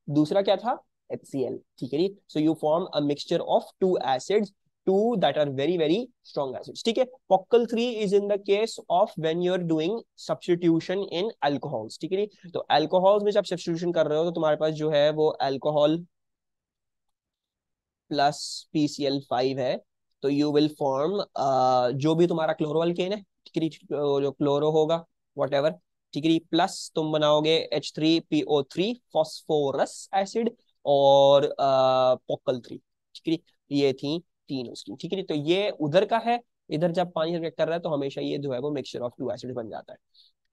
दूसरा क्या था? HCl। ठीक है जी, so you form a mixture of two acids, two that are very very strong acids. ठीक है, पॉक्कल 3 is in the case of when you are doing substitution in alcohols. ठीक है जी, तो अल्कोहल्स में जब सब्स्टिट्यूशन कर रहे हो तो तुम्हारे पास जो है वो अल्कोहल प्लस PCl5 है, तो यू विल फॉर्म जो भी तुम्हारा क्लोरो अल्केन है, ठीक है, जो क्लोरो होगा वट एवर। ठीक है, प्लस तुम बनाओगे H3PO3 फॉस्फोरस एसिड और पॉक्कल 3। ठीक है, ये थी तीन उसकी। ठीक है, तो ये उधर का है। इधर जब पानी रिएक्ट कर रहा है तो हमेशा ये जो है वो मिक्सचर ऑफ टू एसिड बन जाता है।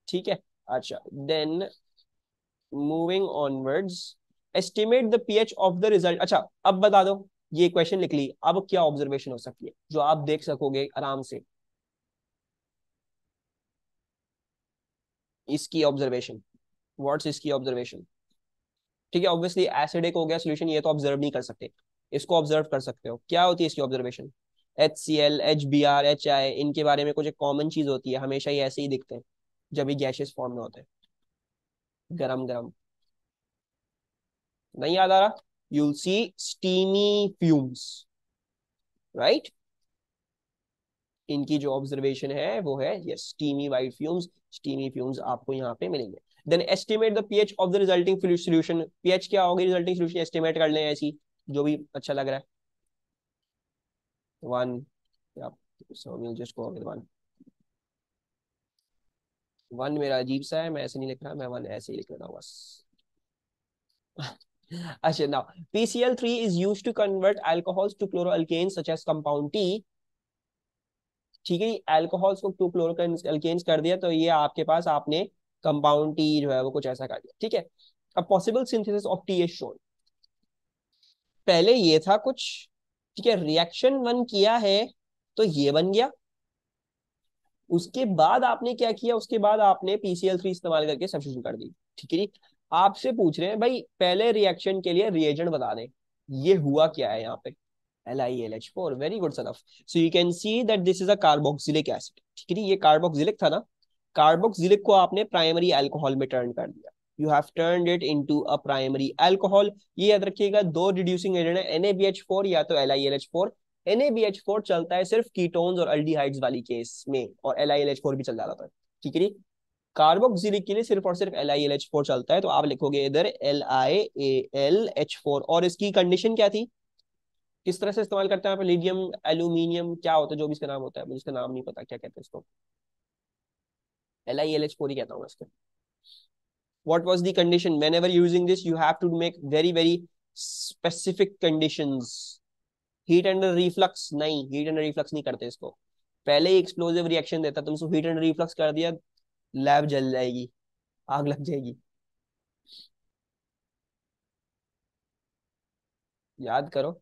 ठीक है, अच्छा then moving onwards, estimate the pH of the result. अच्छा अब बता दो, ये क्वेश्चन लिख ली, अब क्या ऑब्जर्वेशन हो सकती है जो आप देख सकोगे आराम से? इसकी ऑब्जर्वेशन, व्हाट्स इसकी ऑब्जर्वेशन? ठीक है, ऑब्वियसली एसिडिक हो गया सोल्यूशन, ये तो ऑब्जर्व नहीं कर सकते, इसको ऑब्जर्व कर सकते हो। क्या होती है इसकी ऑब्जर्वेशन? HCl HBr HI, इनके बारे में कुछ एक कॉमन चीज होती है, हमेशा ये ऐसे ही दिखते हैं जब ये गैसेस फॉर्म में होते हैं, गरम गरम। नहीं याद आ रहा? You'll see steamy fumes, right. इनकी जो ऑब्जर्वेशन है वो है yes steamy white fumes. Steamy fumes आपको यहाँ पे मिलेंगे। Then estimate the pH of the resulting solution. PH क्या होगी रिजल्टिंग सोल्यूशन, एस्टिमेट कर लें ऐसी, जो भी अच्छा लग रहा है। 1, so will just go with 1। 1 मेरा अजीब सा है, मैं ऐसे नहीं लिख रहा, मैं 1 ऐसे ही लिख रहा हूँ बस। अच्छा now PCl3 is used to convert alcohols to chloroalkanes such as compound T। ठीक है, अल्कोहल्स को टू क्लोरोअल्केन्स कर दिया, तो ये आपके पास आपने कंपाउंड टी जो है वो कुछ ऐसा कर दिया। ठीक है, अब possible synthesis of T is shown. पहले ये था कुछ, ठीक है, रिएक्शन 1 किया है तो ये बन गया। उसके बाद आपने क्या किया, उसके बाद आपने PCl3 इस्तेमाल करके सब्स्टिट्यूशन कर दी। ठीक है जी, आपसे पूछ रहे हैं भाई पहले रिएक्शन के लिए रिएजेंट बता दें, ये हुआ क्या है यहाँ पे? LiLH4, वेरी गुड सनफ। So you can see that this is a carboxylic acid. ठीक है, ये कार्बोक्सिलिक था ना, कार्बोक्सिलिक को आपने प्राइमरी अल्कोहल में टर्न कर दिया। You have turned it into a primary alcohol. ये याद रखिएगा, दो रिड्यूसिंग एजेंट है, NaBH4 या तो LiLH4। NaBH4 चलता है सिर्फ कीटोन्स और अल्डिहाइड्स वाली केस में, और LiLH4 भी चल जाता है। ठीक है, कार्बोक्सिलिक के लिए सिर्फ और सिर्फ LiLH4 चलता है, तो आप लिखोगे इधर LiAlH4। और इसकी कंडीशन क्या थी, किस तरह से इस्तेमाल करते हैं आप? लिथियम एल्यूमिनियम क्या होता है, जो भी इसका नाम होता है, मुझे इसका नाम नहीं पता क्या कहते हैं इसको। LiLH4 ही कहता हूँ मैं इसको। What was the condition? Whenever using this, you have to make very very specific conditions. Heat and reflux नहीं, हीट एंड रिफ्लक्स नहीं करते इसको। पहले ही एक्सप्लोसिव रिएक्शन देता, तुम इसको हीट एंड रिफ्लक्स कर दिया, लैब जल जाएगी। आग लग जाएगी। याद करो,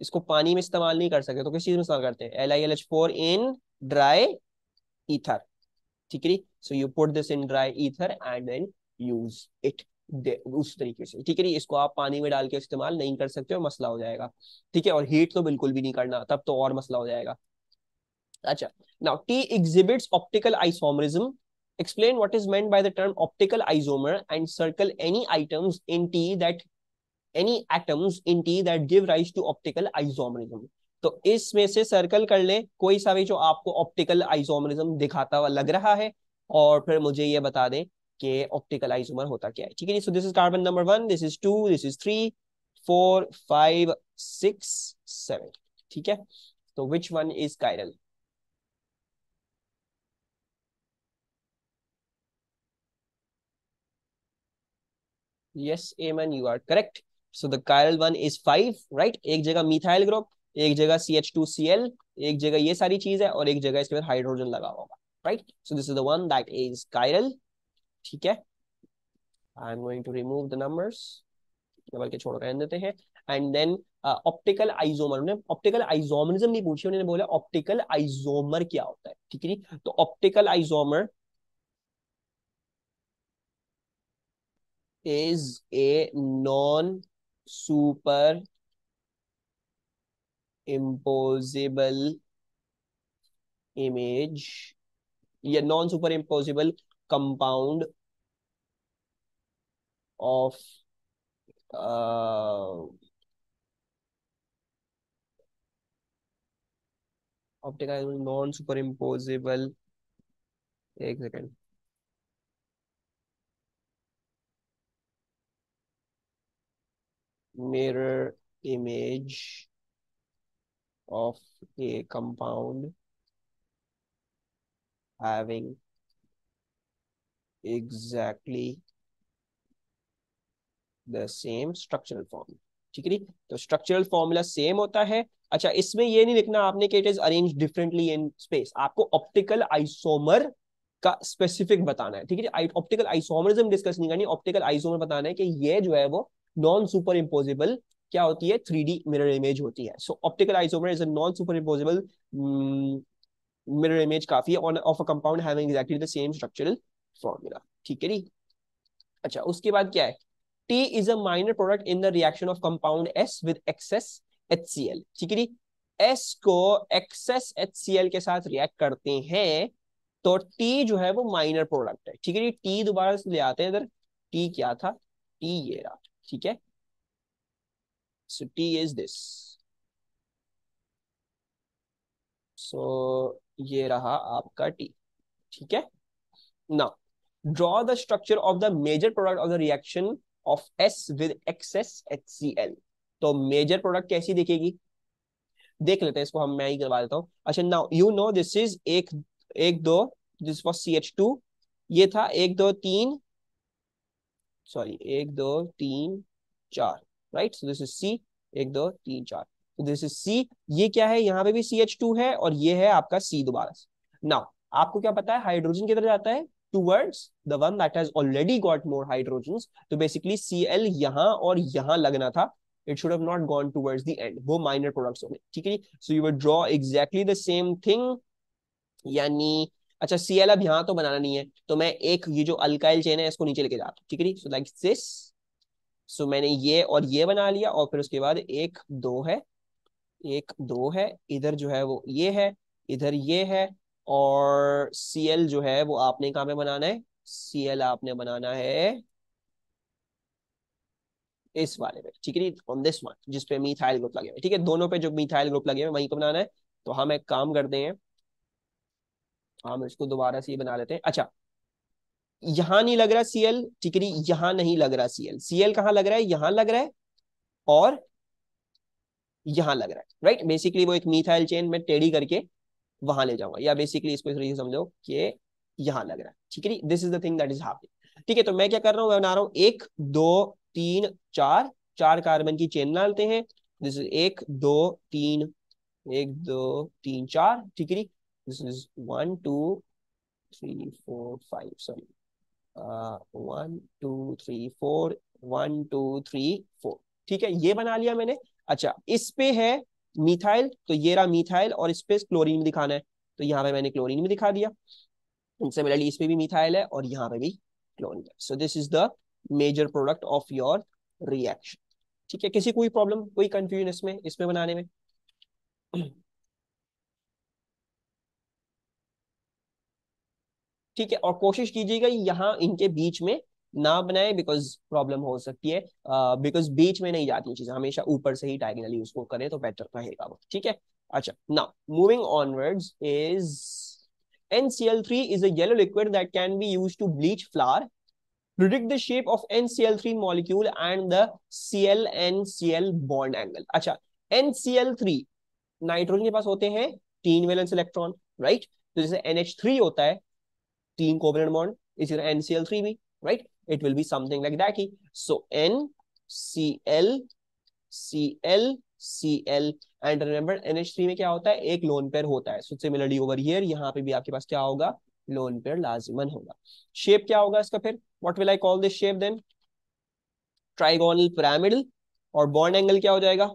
इसको पानी में इस्तेमाल नहीं कर सकते तो किस चीज में इस्तेमाल करते हैं? LiLH4 इन ड्राई ईथर, ठीक है। So you put this in dry ether and then use it, उस तरीके से, ठीक है। इसको आप पानी में डाल के इस्तेमाल नहीं कर सकते हो, मसला हो जाएगा, ठीक है। और हीट तो बिल्कुल भी नहीं करना, तब तो और मसला हो जाएगा। अच्छा, now T exhibits optical isomerism, explain what is meant by the term optical isomer and circle any items in T that any atoms in T that give rise to optical isomerism। तो इसमें से circle कर ले कोई सा भी जो आपको ऑप्टिकल आइसोमरिज्म दिखाता हुआ लग रहा है, और फिर मुझे ये बता दें कि ऑप्टिकल आइसोमर होता क्या है, ठीक है। So this is carbon number 1, this is 2, this is 3, 4, 5, 6, 7, ठीक है। तो which one is chiral? Yes एमन, you are correct. So the chiral one is 5, right. एक जगह मिथाइल ग्रुप, एक जगह CH2Cl, एक जगह ये सारी चीज है, और एक जगह इसके बाद हाइड्रोजन लगा होगा, right. So this is the one that is chiral, ठीक है। I am going to remove the numbers, बल्कि छोड़ रहने देते हैं। एंड देन ऑप्टिकल आइसोमर, उन्होंने ऑप्टिकल आइसोमरिज्म नहीं पूछी, उन्होंने बोला ऑप्टिकल आइसोमर क्या होता है, ठीक है। तो optical isomer is a non super imposable image या non super imposable compound of optical non super imposable, एक second, mirror image of a compound having exactly the same structural form, ठीक है। तो स्ट्रक्चरल फॉर्मूला सेम होता है। अच्छा, इसमें ये नहीं लिखना आपने कि it is arrange differently in space, आपको ऑप्टिकल आइसोमर का स्पेसिफिक बताना है, ठीक है। ऑप्टिकल आइसोमरिज्म डिस्कस नहीं करनी, ऑप्टिकल आइसोमर बताना है कि ये जो है वो नॉन सुपर इम्पोजिबल क्या होती है, 3D मिरर इमेज होती है। So optical isomer is a non super imposable mirror image काफी है of a compound having exactly the same structural formula, ठीक है। अच्छा, उसके बाद क्या है? T is a minor product in the reaction of compound S with excess HCl, ठीक है जी। S को excess HCl के साथ रिएक्ट करते हैं तो T जो है वो माइनर प्रोडक्ट है, ठीक है जी। T दोबारा से ले आते हैं इधर। T क्या था? T ये रहा, ठीक है। सो T इज दिस, सो ये रहा आपका T, ठीक है। Now draw the structure of the major product of the reaction of S with excess HCl। तो मेजर प्रोडक्ट कैसी दिखेगी, देख लेते हैं इसको, हम मैं ही करवा देता हूँ। अच्छा, now you know this is एक, एक दो, दिस वॉज CH2, ये था 1 2 3, sorry 1 2 3 4, right. So this is C, 1 2 3 4, this is C। ये क्या है, यहाँ पे भी CH2 है, और ये है आपका C दोबारा से। नाउ आपको क्या पता है हाइड्रोजन किधर जाता है? Towards the one that has already got more hydrogen. तो बेसिकली Cl यहाँ और यहाँ लगना था, it should have not gone towards the end, वो माइनर प्रोडक्ट्स हो गए, ठीक है। So you will draw exactly the same thing, यानी अच्छा Cl अब यहाँ तो बनाना नहीं है, तो मैं एक ये जो अल्काइल चेन है इसको नीचे लेके जाता हूँ, ठीक है। सो लाइक दिस, सो मैंने ये और ये बना लिया, और फिर उसके बाद 1 2 है, 1 2 है, इधर जो है वो ये है, इधर ये है। और Cl जो है वो आपने कहाँ पे बनाना है? Cl आपने बनाना है इस वाले पे, ठीक है, ऑन दिस वन जिसपे मिथाइल ग्रुप लगे हुए, ठीक है। दोनों पे जो मिथाइल ग्रुप लगे हुए वहीं को बनाना है। तो हम एक काम करते हैं, हम इसको दोबारा से ये बना लेते हैं। अच्छा, यहाँ नहीं लग रहा Cl, ठीक है, यहाँ नहीं लग रहा Cl, Cl कहाँ लग रहा है? यहाँ लग रहा है, और यहाँ लग रहा है, राइट। बेसिकली वो एक मिथाइल चेन में टेढ़ी करके वहां ले जाऊंगा, या बेसिकली इसको इस तरीके से समझो कि यहाँ लग रहा है, ठीक है। This is the thing that is happening, ठीक है। तो मैं क्या कर रहा हूँ, मैं बना रहा हूँ 1 2 3 4, 4 कार्बन की चेन डालते हैं। दिस इज 1 2 3, 1 2 3 4, ठीक है। दिस इज 1 2 3 4 5, सॉरी 1 2 3 4, 1 2 3 4, ठीक है, ये बना लिया मैंने। अच्छा, इस पे है मिथाइल, तो ये रहा मिथाइल, और इस पे क्लोरीन दिखाना है, तो यहाँ पे मैंने क्लोरीन भी दिखा दिया। सिमिलरली इस पे भी मिथाइल है और यहाँ पे भी क्लोरीन है। So this is the major product of your reaction. ठीक है, किसी कोई प्रॉब्लम, कोई कंफ्यूजन इसमें इसमें बनाने में? ठीक है, और कोशिश कीजिएगा यहाँ इनके बीच में ना बनाए, बिकॉज प्रॉब्लम हो सकती है, बिकॉज बीच में नहीं जाती चीजें, हमेशा ऊपर से ही डायगोनली उसको करें तो बेटर रहेगा वो। ठीक है, अच्छा, now moving onwards is NCl3 is a yellow liquid that can be used to bleach flour. Predict the shape of NCl3 molecule and the Cl-NCl bond angle. अच्छा, NCl3 नाइट्रोजन के पास होते हैं 3 वैलेंस इलेक्ट्रॉन, राइट? तो जैसे NH3 होता है 3 covalent bond, इसी तरह NCl3 भी, right? It will be something like that he. So NCl Cl Cl, and remember NH3 में क्या होता है, एक लोन पेयर होता है। सो सिमिलरली ओवर हियर, यहाँ पे भी आपके पास क्या होगा, लोन पेयर लाजिमन होगा। शेप क्या होगा इसका फिर, what will I call this shape then? Trigonal pyramidal. और बॉन्ड एंगल क्या हो जाएगा?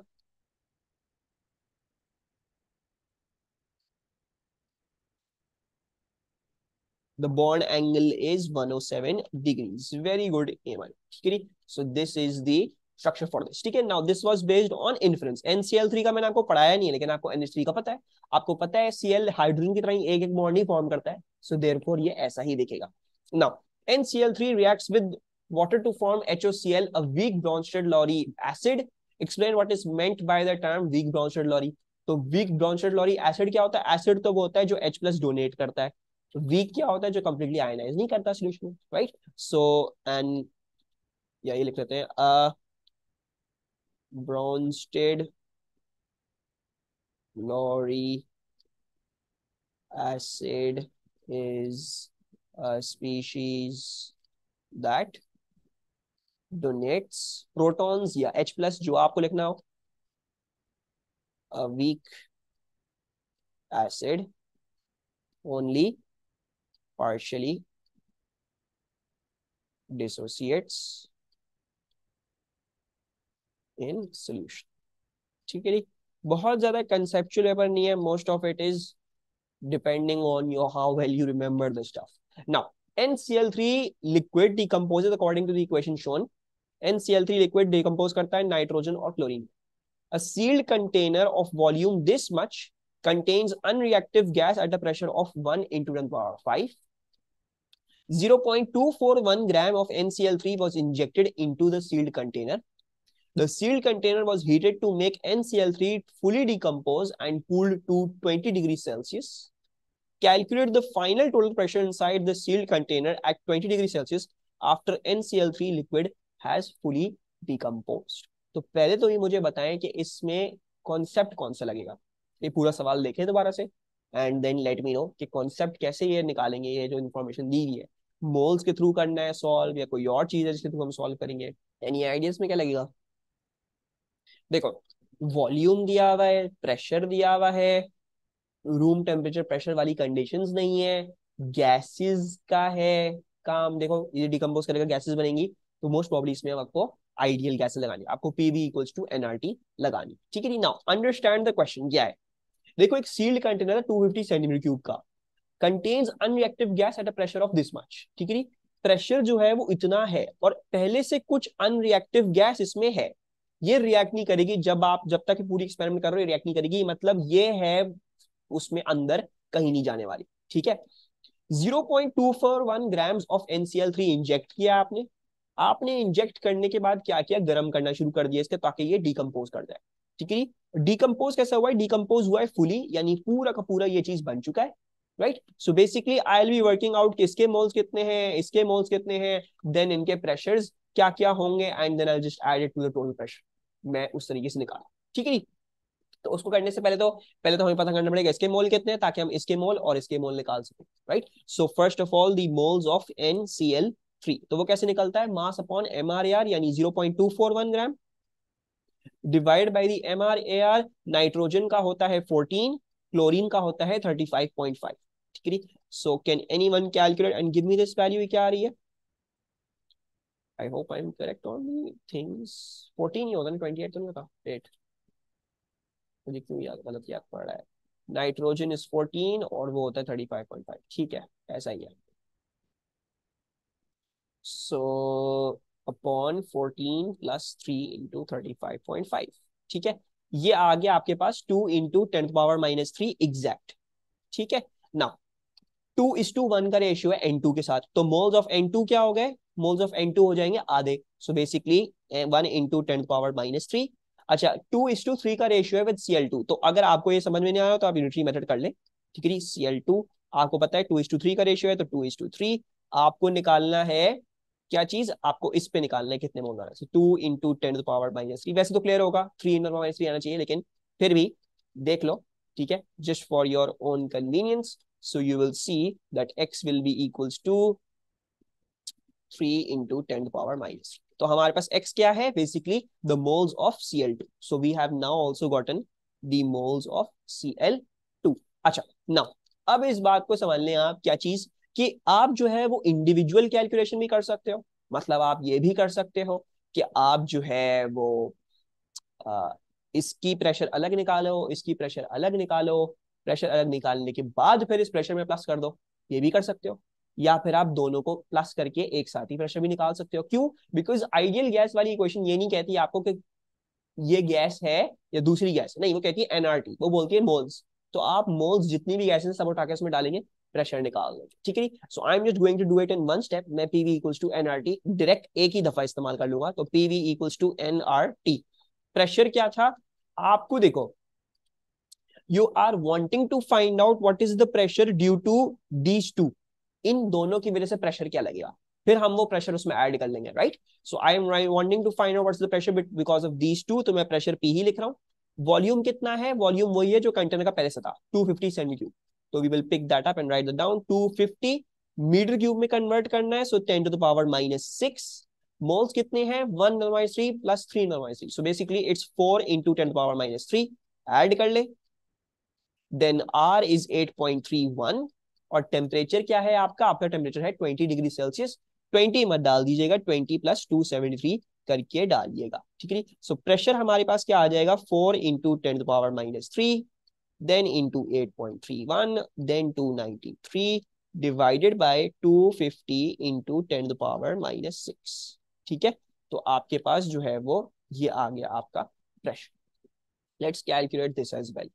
The bond angle is 107 degrees. Very good, Eman. ठीक है, so this is the structure for this. ठीक है, now this was based on inference. NCl3 का मैंने आपको पढ़ाया नहीं है, लेकिन आपको NH3 का पता है। आपको पता है Cl हाइड्रोजन की तरह ही एक एक बॉन्ड ही फॉर्म करता है, so therefore ये ऐसा ही दिखेगा। Now NCl3 reacts with water to form HOCl, a weak Bronsted-Lowry acid. Explain what is meant by the term weak Bronsted-Lowry. तो weak Bronsted-Lowry acid क्या होता है? एसिड तो वो होता है जो H+ डोनेट करता है, वीक क्या होता है? जो कंप्लीटली आयनाइज नहीं करता सोल्यूशन में, राइट? सो एंड या ये लिख लेते हैं, Bronsted Lowry acid is a species that donates protons या H+ जो आपको लिखना हो, a weak acid only partially dissociates in solution. ठीक है जी, बहुत ज्यादा कंसेप्चुअल पेपर नहीं है, most of it is depending on your how well you remember the stuff. Now NCl3 liquid decomposes according to the equation shown. NCl3 liquid decompose करता है nitrogen और chlorine. A sealed container of volume this much contains unreactive gas at a pressure of 1 into 10 power 5. 0.241 gram of NCl3 was injected into the sealed container. The sealed container was heated to make NCl3 fully decompose and cooled to 20 degrees Celsius. Calculate the final total pressure inside the sealed container at 20 degrees Celsius after NCl3 liquid has fully decomposed. तो पहले तो ये मुझे बताएं कि इसमें concept कौन सा लगेगा। ये पूरा सवाल देखें दोबारा से, and then let me know कि कॉन्सेप्ट कैसे ये निकालेंगे, ये जो इन्फॉर्मेशन दी गई है, मोल्स के थ्रू करना है सॉल्व या कोई और चीज है जिसके थ्रू हम सॉल्व करेंगे? एनी आइडियाज में क्या लगेगा? देखो, वॉल्यूम दिया हुआ है, प्रेशर दिया हुआ है, रूम टेम्परेचर प्रेशर वाली कंडीशंस नहीं है, गैसेस का है काम। देखो ये डिकम्पोज करेगा, गैसेस बनेंगी, तो मोस्ट प्रॉब्ली इसमें आपको आइडियल गैसेस लगानी, आपको पीवी इक्वल्स टू एनआरटी लगानी। ठीक है जी, नाउ अंडरस्टैंड द क्वेश्चन क्या है। देखो एक सील्ड कंटेनर है 250 सेंटीमीटर क्यूब का, contains unreactive gas at a pressure of this much. ठीक है, प्रेशर जो है वो इतना है, और पहले से कुछ अनरिएक्टिव गैस इसमें है, ये रिएक्ट नहीं करेगी जब तक पूरी एक्सपेरिमेंट कर रहे हो, रिएक्ट नहीं करेगी, मतलब ये है उसमें अंदर कहीं नहीं जाने वाली। ठीक है, 0.241 ग्राम्स ऑफ NCl3 इंजेक्ट किया आपने। आपने इंजेक्ट करने के बाद क्या किया, गर्म करना शुरू कर दिया इसके, ताकि ये डिकम्पोज कर जाए। ठीक है, डिकम्पोज कैसा हुआ है? डिकम्पोज हुआ है फुली, यानी पूरा का पूरा ये चीज बन चुका है, right? So basically I will be working out इसके मोल्स कितने हैं, इसके मोल्स कितने हैं, देन इनके प्रेशर्स क्या क्या होंगे, and then I just add it to the total pressure. मैं उस तरीके से निकाला। ठीक है, तो उसको करने से पहले तो हमें पता करना पड़ेगा इसके मोल कितने हैं, ताकि हम इसके मोल और इसके मोल निकाल सकें, right? So first of all the moles of NCl3, तो वो कैसे निकलता है? मास अपॉन MRAR, यानी 0.241 gram divide by the MRAR। Nitrogen का होता है 14, क्लोरीन का होता है 35.5। ठीक है, so can anyone calculate and give me this value? क्या आ रही है? I hope I am correct on the things. 14 ही होता है, 28 तो नहीं होता। वेट, मुझे क्यों याद गलत याद पड़ रहा है। नाइट्रोजन इज 14 और वो होता है 35.5। ठीक है, ऐसा ही है। So upon 14 plus 3 into 35.5। ठीक है, ये आ गया आपके पास 2 इंटू 10⁻³ एग्जैक्ट। ठीक है ना। 2:1 का रेशियो है N2 के साथ, तो मोल्स ऑफ N2 क्या हो गए, मोल्स ऑफ N2 हो जाएंगे आधे। सो बेसिकली 1 इंटू 10⁻³ अच्छा 2:3 का रेशियो है विद Cl2। तो अगर आपको ये समझ में नहीं आया तो आप यूनिटरी मेथड कर ले। ठीक है, Cl2 आपको पता है 2:3 का रेशियो है, तो 2:3 आपको निकालना है। क्या चीज आपको इस पे निकालना है, कितने मोल आना है। 2 इंटू 10⁻³। वैसे तो क्लियर होगा, 3 × 3 आना चाहिए, लेकिन फिर भी देख लो। ठीक है, just for your own convenience. So you will see that x will be equals to 3 into 10⁻³। तो हमारे पास x क्या है, basically the moles of Cl2. So we have now also gotten the moles of Cl2। अच्छा now अब इस बात को समझ लें आप क्या चीज, कि आप जो है वो इंडिविजुअल कैलकुलेशन भी कर सकते हो। मतलब आप ये भी कर सकते हो कि आप जो है वो आ, इसकी प्रेशर अलग निकालो, इसकी प्रेशर अलग निकालो, प्रेशर अलग निकालने के बाद फिर इस प्रेशर में प्लस कर दो, ये भी कर सकते हो। या फिर आप दोनों को प्लस करके एक साथ ही प्रेशर भी निकाल सकते हो। क्यों? बिकॉज आइडियल गैस वाली इक्वेशन ये नहीं कहती आपको कि ये गैस है या दूसरी गैस है, नहीं, वो कहती है एनआरटी, वो बोलती है मोल्स। तो आप मोल्स जितनी भी गैसें सब उठा के उसमें डालेंगे, प्रेशर निकाल दो। ठीक है, so I am just going to do it in one step. मैं PV equals to NRT direct एक ही दफा इस्तेमाल कर लूंगा, तो PV equals to NRT. Pressure क्या था आपको, देखो, you are wanting to find out what is the pressure due to these two. इन दोनों की वजह से प्रेशर क्या लगेगा, फिर हम वो प्रेशर उसमें ऐड कर लेंगे, right. So I am wanting to find out what's the pressure because of these two, तो मैं प्रेशर पी ही लिख रहा हूँ। वॉल्यूम कितना है, वॉल्यूम वही है जो कंटेनर का पहले से था, 250 सेमी क्यूब। तो we will pick that up and write that down. 250 metre cube में कन्वर्ट करना है, सो 10⁻⁻6। मोल्स कितने हैं, 1/3 plus 3/3। So basically it's 4 into 10⁻⁻3। Add कर ले, देन R इज 8.31। और टेम्परेचर क्या है आपका, आपका टेम्परेचर है 20 डिग्री सेल्सियस। 20 मत डाल दीजिएगा, 20 प्लस 273 करके डालिएगा। ठीक है, सो प्रेशर हमारे पास क्या आ जाएगा, 4 into 10⁻⁻3 then into 8.31 then 293 divided by 250 into 10⁻⁻6। ठीक है, तो आपके पास जो है वो ये आ गया आपका pressure. Let's calculate this as well.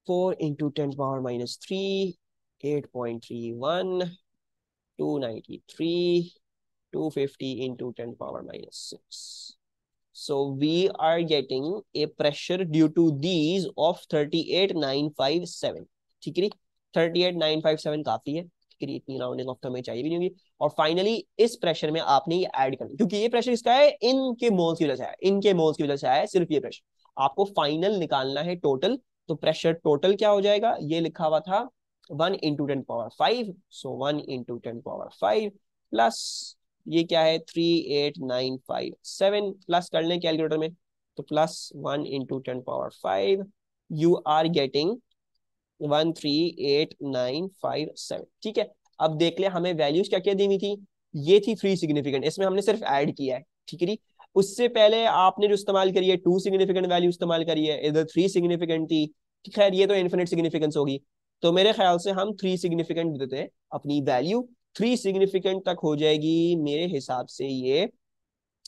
4 into 10⁻⁻3, 8.31, 293, 250 into 10⁻⁻6. So we are getting a pressure due to these of 38,957। ठीक है, 38,957 काफी है। ठीक है, इतनी राउंडिंग ऑफ तो हमें चाहिए भी नहीं होगी। और फाइनली इस प्रेशर में आपने ये ऐड करना, क्योंकि ये प्रेशर इसका है, इनके मोल्स की वजह से है, इनके मोल्स की वजह से है सिर्फ ये प्रेशर। आपको फाइनल निकालना है टोटल। तो प्रेशर टोटल क्या हो जाएगा, ये लिखा हुआ था 1 इंटू 10⁻5। सो 1 इंटू 10⁻5 प्लस ये क्या है 38,957, प्लस कर लें कैलकुलेटर में, तो plus 1 into 10⁻5 you are getting 138,957। ठीक है, अब देख ले हमें वैल्यूज क्या क्या दी हुई थी, ये थी 3 सिग्निफिकेंट, इसमें हमने सिर्फ ऐड किया है। ठीक है, उससे पहले आपने जो इस्तेमाल करी है 2 सिग्निफिकेंट वैल्यू इस्तेमाल करी है, इधर 3 सिग्निफिकेंट थी। खैर ये तो इन्फिनिट सिग्निफिकेंस होगी, तो मेरे ख्याल से हम 3 सिग्निफिकेंट देते हैं अपनी वैल्यू। 3 सिग्निफिकेंट तक हो जाएगी मेरे हिसाब से ये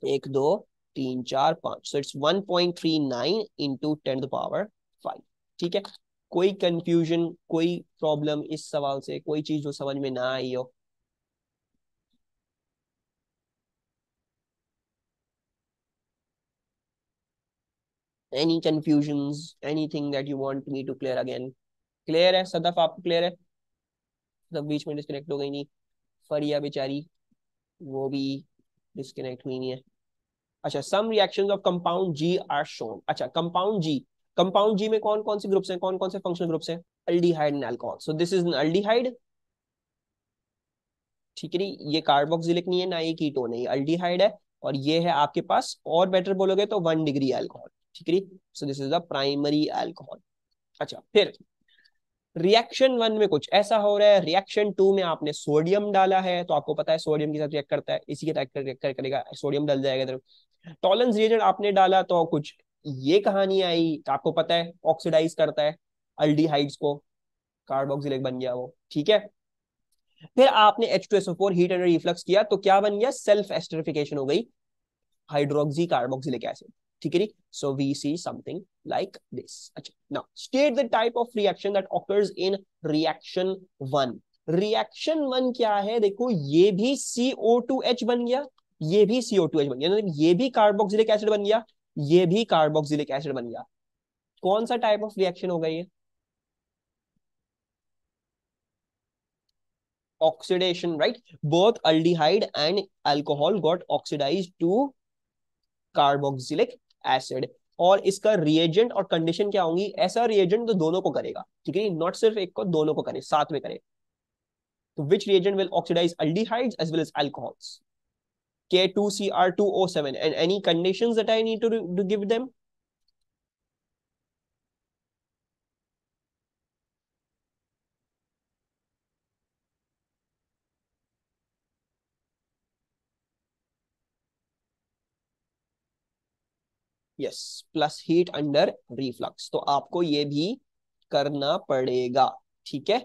1 2 3 4 5। So it's 1.39 into 10⁻5। ठीक है, कोई कंफ्यूजन, कोई प्रॉब्लम इस सवाल से, कोई चीज जो समझ में ना आई हो? Any confusions, anything that you want me to clear again? Clear है सदफ, आपको क्लियर है? सब बीच में डिस्कनेक्ट हो गई नहीं, फरिया बेचारी वो भी डिस्कनेक्ट हुई नहीं है। अच्छा, some reactions of compound G are shown. अच्छा कंपाउंड जी, कंपाउंड जी में कौन कौन से ग्रुप्स हैं, कौन कौन से फंक्शनल ग्रुप्स हैं? Aldehyde and alcohol. So this is an aldehyde. ठीक है, ये कार्बोक्सिलिक नहीं है ना, ये कीटोन है, ये अल्डिहाइड है। और ये है आपके पास, और बेटर बोलोगे तो 1 डिग्री अल्कोहल। ठीक है, so this is the primary alcohol. अच्छा फिर रिएक्शन वन में कुछ ऐसा हो रहा है, रिएक्शन टू में आपने सोडियम डाला है, तो आपको पता है सोडियम के साथ रिएक्ट करता है, इसी के साथ रिएक्ट करेगा, सोडियम डल जाएगा इधर। टॉलरेंस रिएजेंट आपने डाला तो कुछ ये कहानी आई, तो आपको पता है ऑक्सीडाइज करता है अल्डिहाइड्स को, कार्बोक्सिलिक बन गया वो, ठीक है। फिर आपने H2SO4 हीट एंड रिफ्लक्स किया तो क्या बन गया, सेल्फ एस्टरिफिकेशन हो गई, हाइड्रोक्सी कार्बोक्सिलिक एसिड, ठीक है। So we see something like this. अच्छा, now state the type of reaction that occurs in reaction one. Reaction one क्या है, देखो ये भी CO2H बन गया, ये भी CO2H बन गया, ये भी कार्बोक्सिलिक एसिड बन गया, ये भी कार्बोक्सिलिक एसिड बन गया। कौन सा टाइप ऑफ रिएक्शन हो गई है, oxidation, right? Both aldehyde and alcohol got oxidized to carboxylic acid। और इसका रिएजेंट और कंडीशन क्या होंगी, ऐसा रिएजेंट तो दोनों को करेगा, ठीक है, नॉट सिर्फ एक को, दोनों को करे, साथ में करे। तो which reagent will oxidize aldehydes as well as alcohols? K2Cr2O7 and any conditions that I need to give them? Yes, plus heat under reflux, तो आपको ये भी करना पड़ेगा, ठीक है।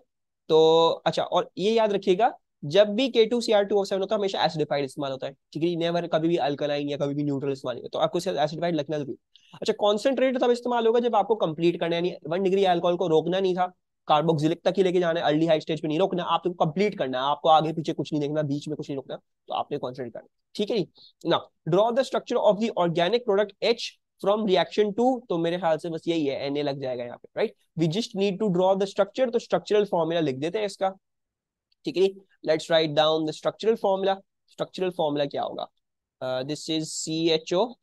तो अच्छा, और ये याद रखिएगा, जब भी K2Cr2O7 होता है हमेशा एसिडिफाइड इस्तेमाल होता है, ठीक है, नेवर कभी भी अल्कलाइन या कभी भी न्यूट्रल इस्तेमाल नहीं होता, तो आपको एसिडिफाइड लिखना जरूरी। अच्छा, कॉन्सेंट्रेट तब इस्तेमाल होगा जब आपको कंप्लीट करना है, यानी 1 डिग्री अल्कोहल को रोकना नहीं था, कार्बोक्सिलिक तक ही लेके जाना है, अल्डिहाइड स्टेज पे नहीं रोकना, आपको कंप्लीट करना है, आपको आगे पीछे कुछ नहीं देखना, बीच में कुछ नहीं रोकना, तो आपने कॉन्सेंट्रेट करना, ठीक है। ना draw the structure of the organic product H from reaction two, तो मेरे ख्याल से बस यही है, Na लग जाएगा यहाँ पे, right. We just need to draw the structure, तो स्ट्रक्चरल फॉर्मूला लिख देते हैं इसका, ठीक है। Let's write down the structural formula. Structural formula क्या होगा, दिस इज CHO,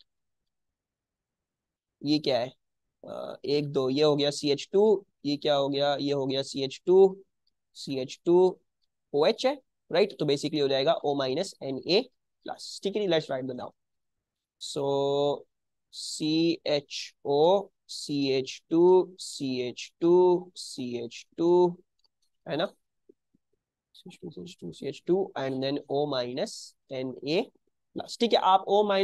ये क्या है, एक दो, ये हो गया CH2, ये क्या हो गया, ये हो गया CH2 है, राइट। तो बेसिकली हो जाएगा O-Na+, ठीक है। Let's right the down. So CHO, CH2 है ना, CH2 एंड देन O-Na+, ठीक है। आप O-Na+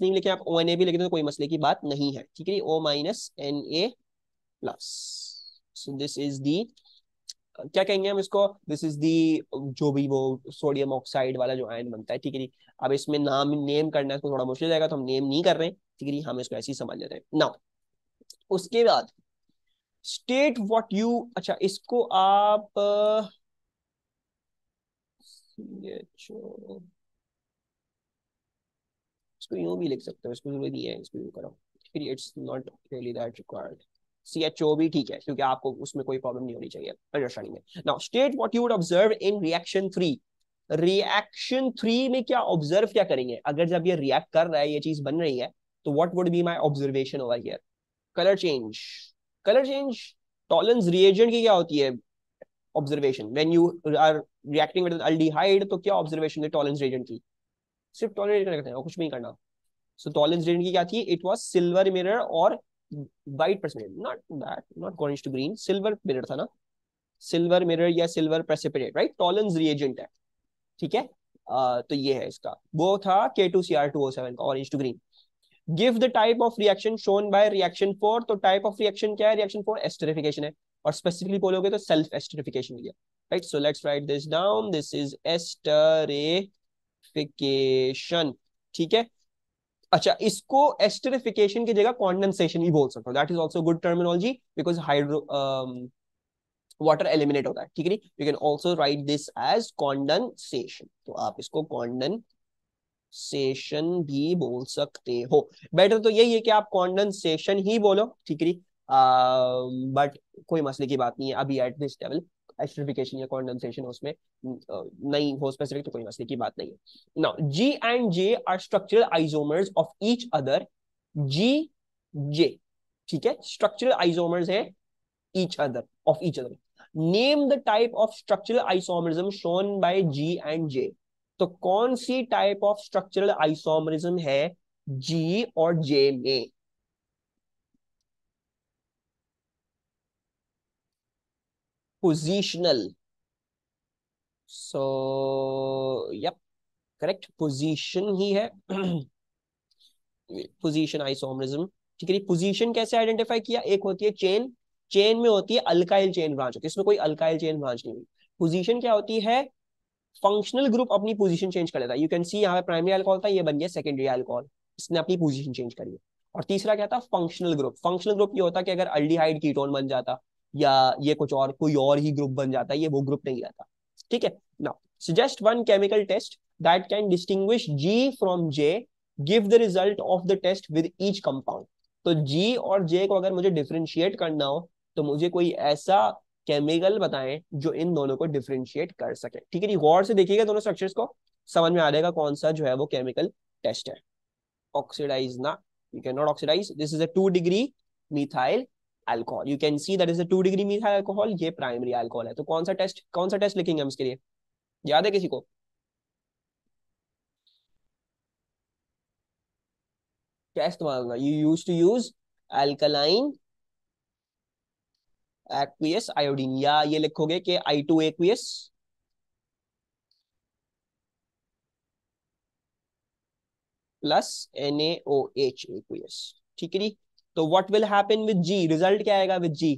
नहीं लिखे, आप ONA भी लिखे तो कोई मसले की बात नहीं है, ठीक है। O-Na+, so this is the, क्या कहेंगे हम इसको, दिस इज दी, जो भी वो सोडियम ऑक्साइड वाला जो आयन बनता है, ठीक है जी। अब इसमें नाम नेम करना है, इसको थोड़ा मुश्किल जाएगा, तो हम नेम नहीं कर रहे हैं, ठीक है जी, हम इसको ऐसे ही समझ लेते हैं ना। उसके बाद स्टेट व्हाट यू, अच्छा इसको आप CHO, इसको यूं भी लिख सकते हो, इसको जरूरी नहीं है इसको यूं करो, it's not really that required. CHO भी ठीक है, क्योंकि आपको उसमें कोई प्रॉब्लम नहीं होनी चाहिए अंडरस्टैंडिंग में। Now state what you would observe in reaction 3। Reaction 3 में क्या ऑब्जर्व क्या करेंगे, अगर जब ये रिएक्ट कर रहा है, ये चीज बन रही है, तो what would be my observation over here. Colour change, colour change, Tollens reagent की क्या होती है observation, when you are reacting with aldehyde, तो क्या ऑब्जर्वेशन है टॉलरेंस रिएजेंट की, सिर्फ टॉलरेट करते हैं और कुछ भी नहीं करना। सो टॉलरेंस रिएजेंट की क्या थी, इट वाज सिल्वर मिरर और white precipitate, not that, not orange to green, silver mirror था ना, सिल्वर मिरर या silver precipitate, right, Tollens reagent है, ठीक है। तो ये है इसका, वो था K2Cr2O7 का, orange to green. Give the type of reaction shown by reaction 4, तो टाइप ऑफ रिएक्शन क्या है, रिएक्शन 4 एस्टरिफिकेशन है, और स्पेसिफिकली बोलोगे तो सेल्फ एस्टरिफिकेशन है, right. So let's right this down, this is esterification, ठीक है। अच्छा, इसको एस्टरिफिकेशन की जगह कॉन्डेंसेशन भी बोल सकते हो, that is also good terminology, because hydro water eliminate होता है, ठीक है। You can also write this as condensation, तो आप इसको कॉन्डेंसेशन भी बोल सकते हो। बेटर तो यही है कि आप कॉन्डेंसेशन ही बोलो, ठीक है। बट कोई मसले की बात नहीं है अभी एट दिस लेवल, एस्टरिफिकेशन या कॉन्डेंसेशन उसमें नहीं हो स्पेसिफिक, तो कोई मसले की बात नहीं है। Now G and J are structural isomers of each other. G, J, ठीक है, स्ट्रक्चरल आइसोमर्स है each other, of each other. Name the type of structural isomerism shown by G and J. तो कौन सी टाइप ऑफ स्ट्रक्चरल आइसोमरिज्म है G और J में, positional, so yup correct, position ही है। पोजीशन आइसोमरिज्म, ठीक है। पोजीशन कैसे आइडेंटिफाई किया? एक होती है चेन, चेन में होती है अल्काइल चेन ब्रांच होती है, इसमें कोई अल्काइल चेन ब्रांच नहीं हुई। पोजीशन क्या होती है? फंक्शनल ग्रुप अपनी पोजीशन चेंज कर लेता है। यू कैन सी यहाँ पे प्राइमरी अल्कोहल था, ये बन गया सेकेंडरी अल्कोहल, इसने अपनी पोजीशन चेंज करी है। और तीसरा क्या था? Functional group. फंक्शनल ग्रुप ये होता कि अगर अल्डिहाइड कीटोन बन जाता या ये कुछ और कोई और ही ग्रुप बन जाता, ये वो ग्रुप नहीं रहता, ठीक है। Now suggest one chemical test that can distinguish G from J, give the result of the test with each compound। तो G और J को अगर मुझे डिफरेंशिएट करना हो तो मुझे कोई ऐसा केमिकल बताएं जो इन दोनों को डिफरेंशिएट कर सके, ठीक है जी। गौर से देखिएगा दोनों स्ट्रक्चर्स को, समझ में आ जाएगा कौन सा जो है वो केमिकल टेस्ट है। ऑक्सीडाइज ना, you can not oxidise, this is a 2 degree methyl alcohol, you can see that is a 2 degree methyl alcohol, ये प्राइमरी अल्कोहल है। तो कौन सा टेस्ट लिखेंगे हम इसके लिए? याद है किसी को? क्या इस्तेमाल होगा? You use to use alkaline aqueous iodine, या ये लिखोगे कि I2 aqueous plus NaOH aqueous, ठीक है जी। तो what will happen with G? Result क्या आएगा with G?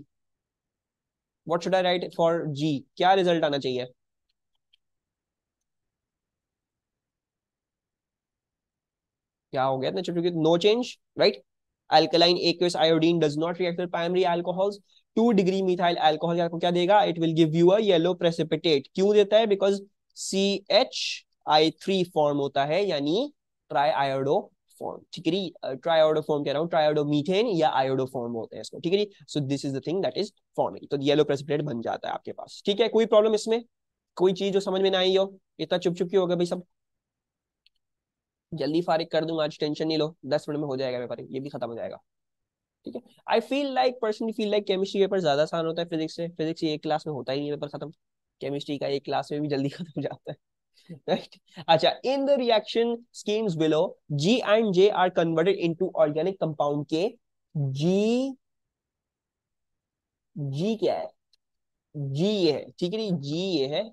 What should I write for G? क्या रिजल्ट आना चाहिए? क्या हो गया इतने छोटे? No change, right. Alkaline aqueous iodine does not react with primary alcohols, 2 degree methyl alcohol आपको क्या देगा? It will give you a yellow precipitate. क्यों देता है? बिकॉज CH I3 फॉर्म होता है, यानी ट्राई आयोडो फॉर्म, ठीक है जी। ट्राइओडो फॉर्म कह रहा हूँ, ट्राइओडो मीथेन या आयोडो फॉर्म होते हैं इसको, ठीक है जी। So this is the thing that is forming, तो येलो प्रेसिपिटेट बन जाता है आपके पास, ठीक है। कोई प्रॉब्लम इसमें? कोई चीज जो समझ में ना आई हो? इतना चुप चुप क्यों होगा भाई सब? जल्दी फारिग कर दूंगा आज, टेंशन नहीं लो, 10 मिनट में हो जाएगा पेपर, ये भी खत्म हो जाएगा, ठीक है। I feel like, personally feel like chemistry paper ज्यादा आसान होता है फिजिक्स से। फिजिक्स एक क्लास में होता ही नहीं पेपर खत्म, केमिस्ट्री का एक क्लास में भी जल्दी खत्म हो जाता है, राइट। अच्छा, in the reaction schemes below G and J are converted into organic compound K. जी, जी क्या है? जी ये है, ठीक है जी ये है,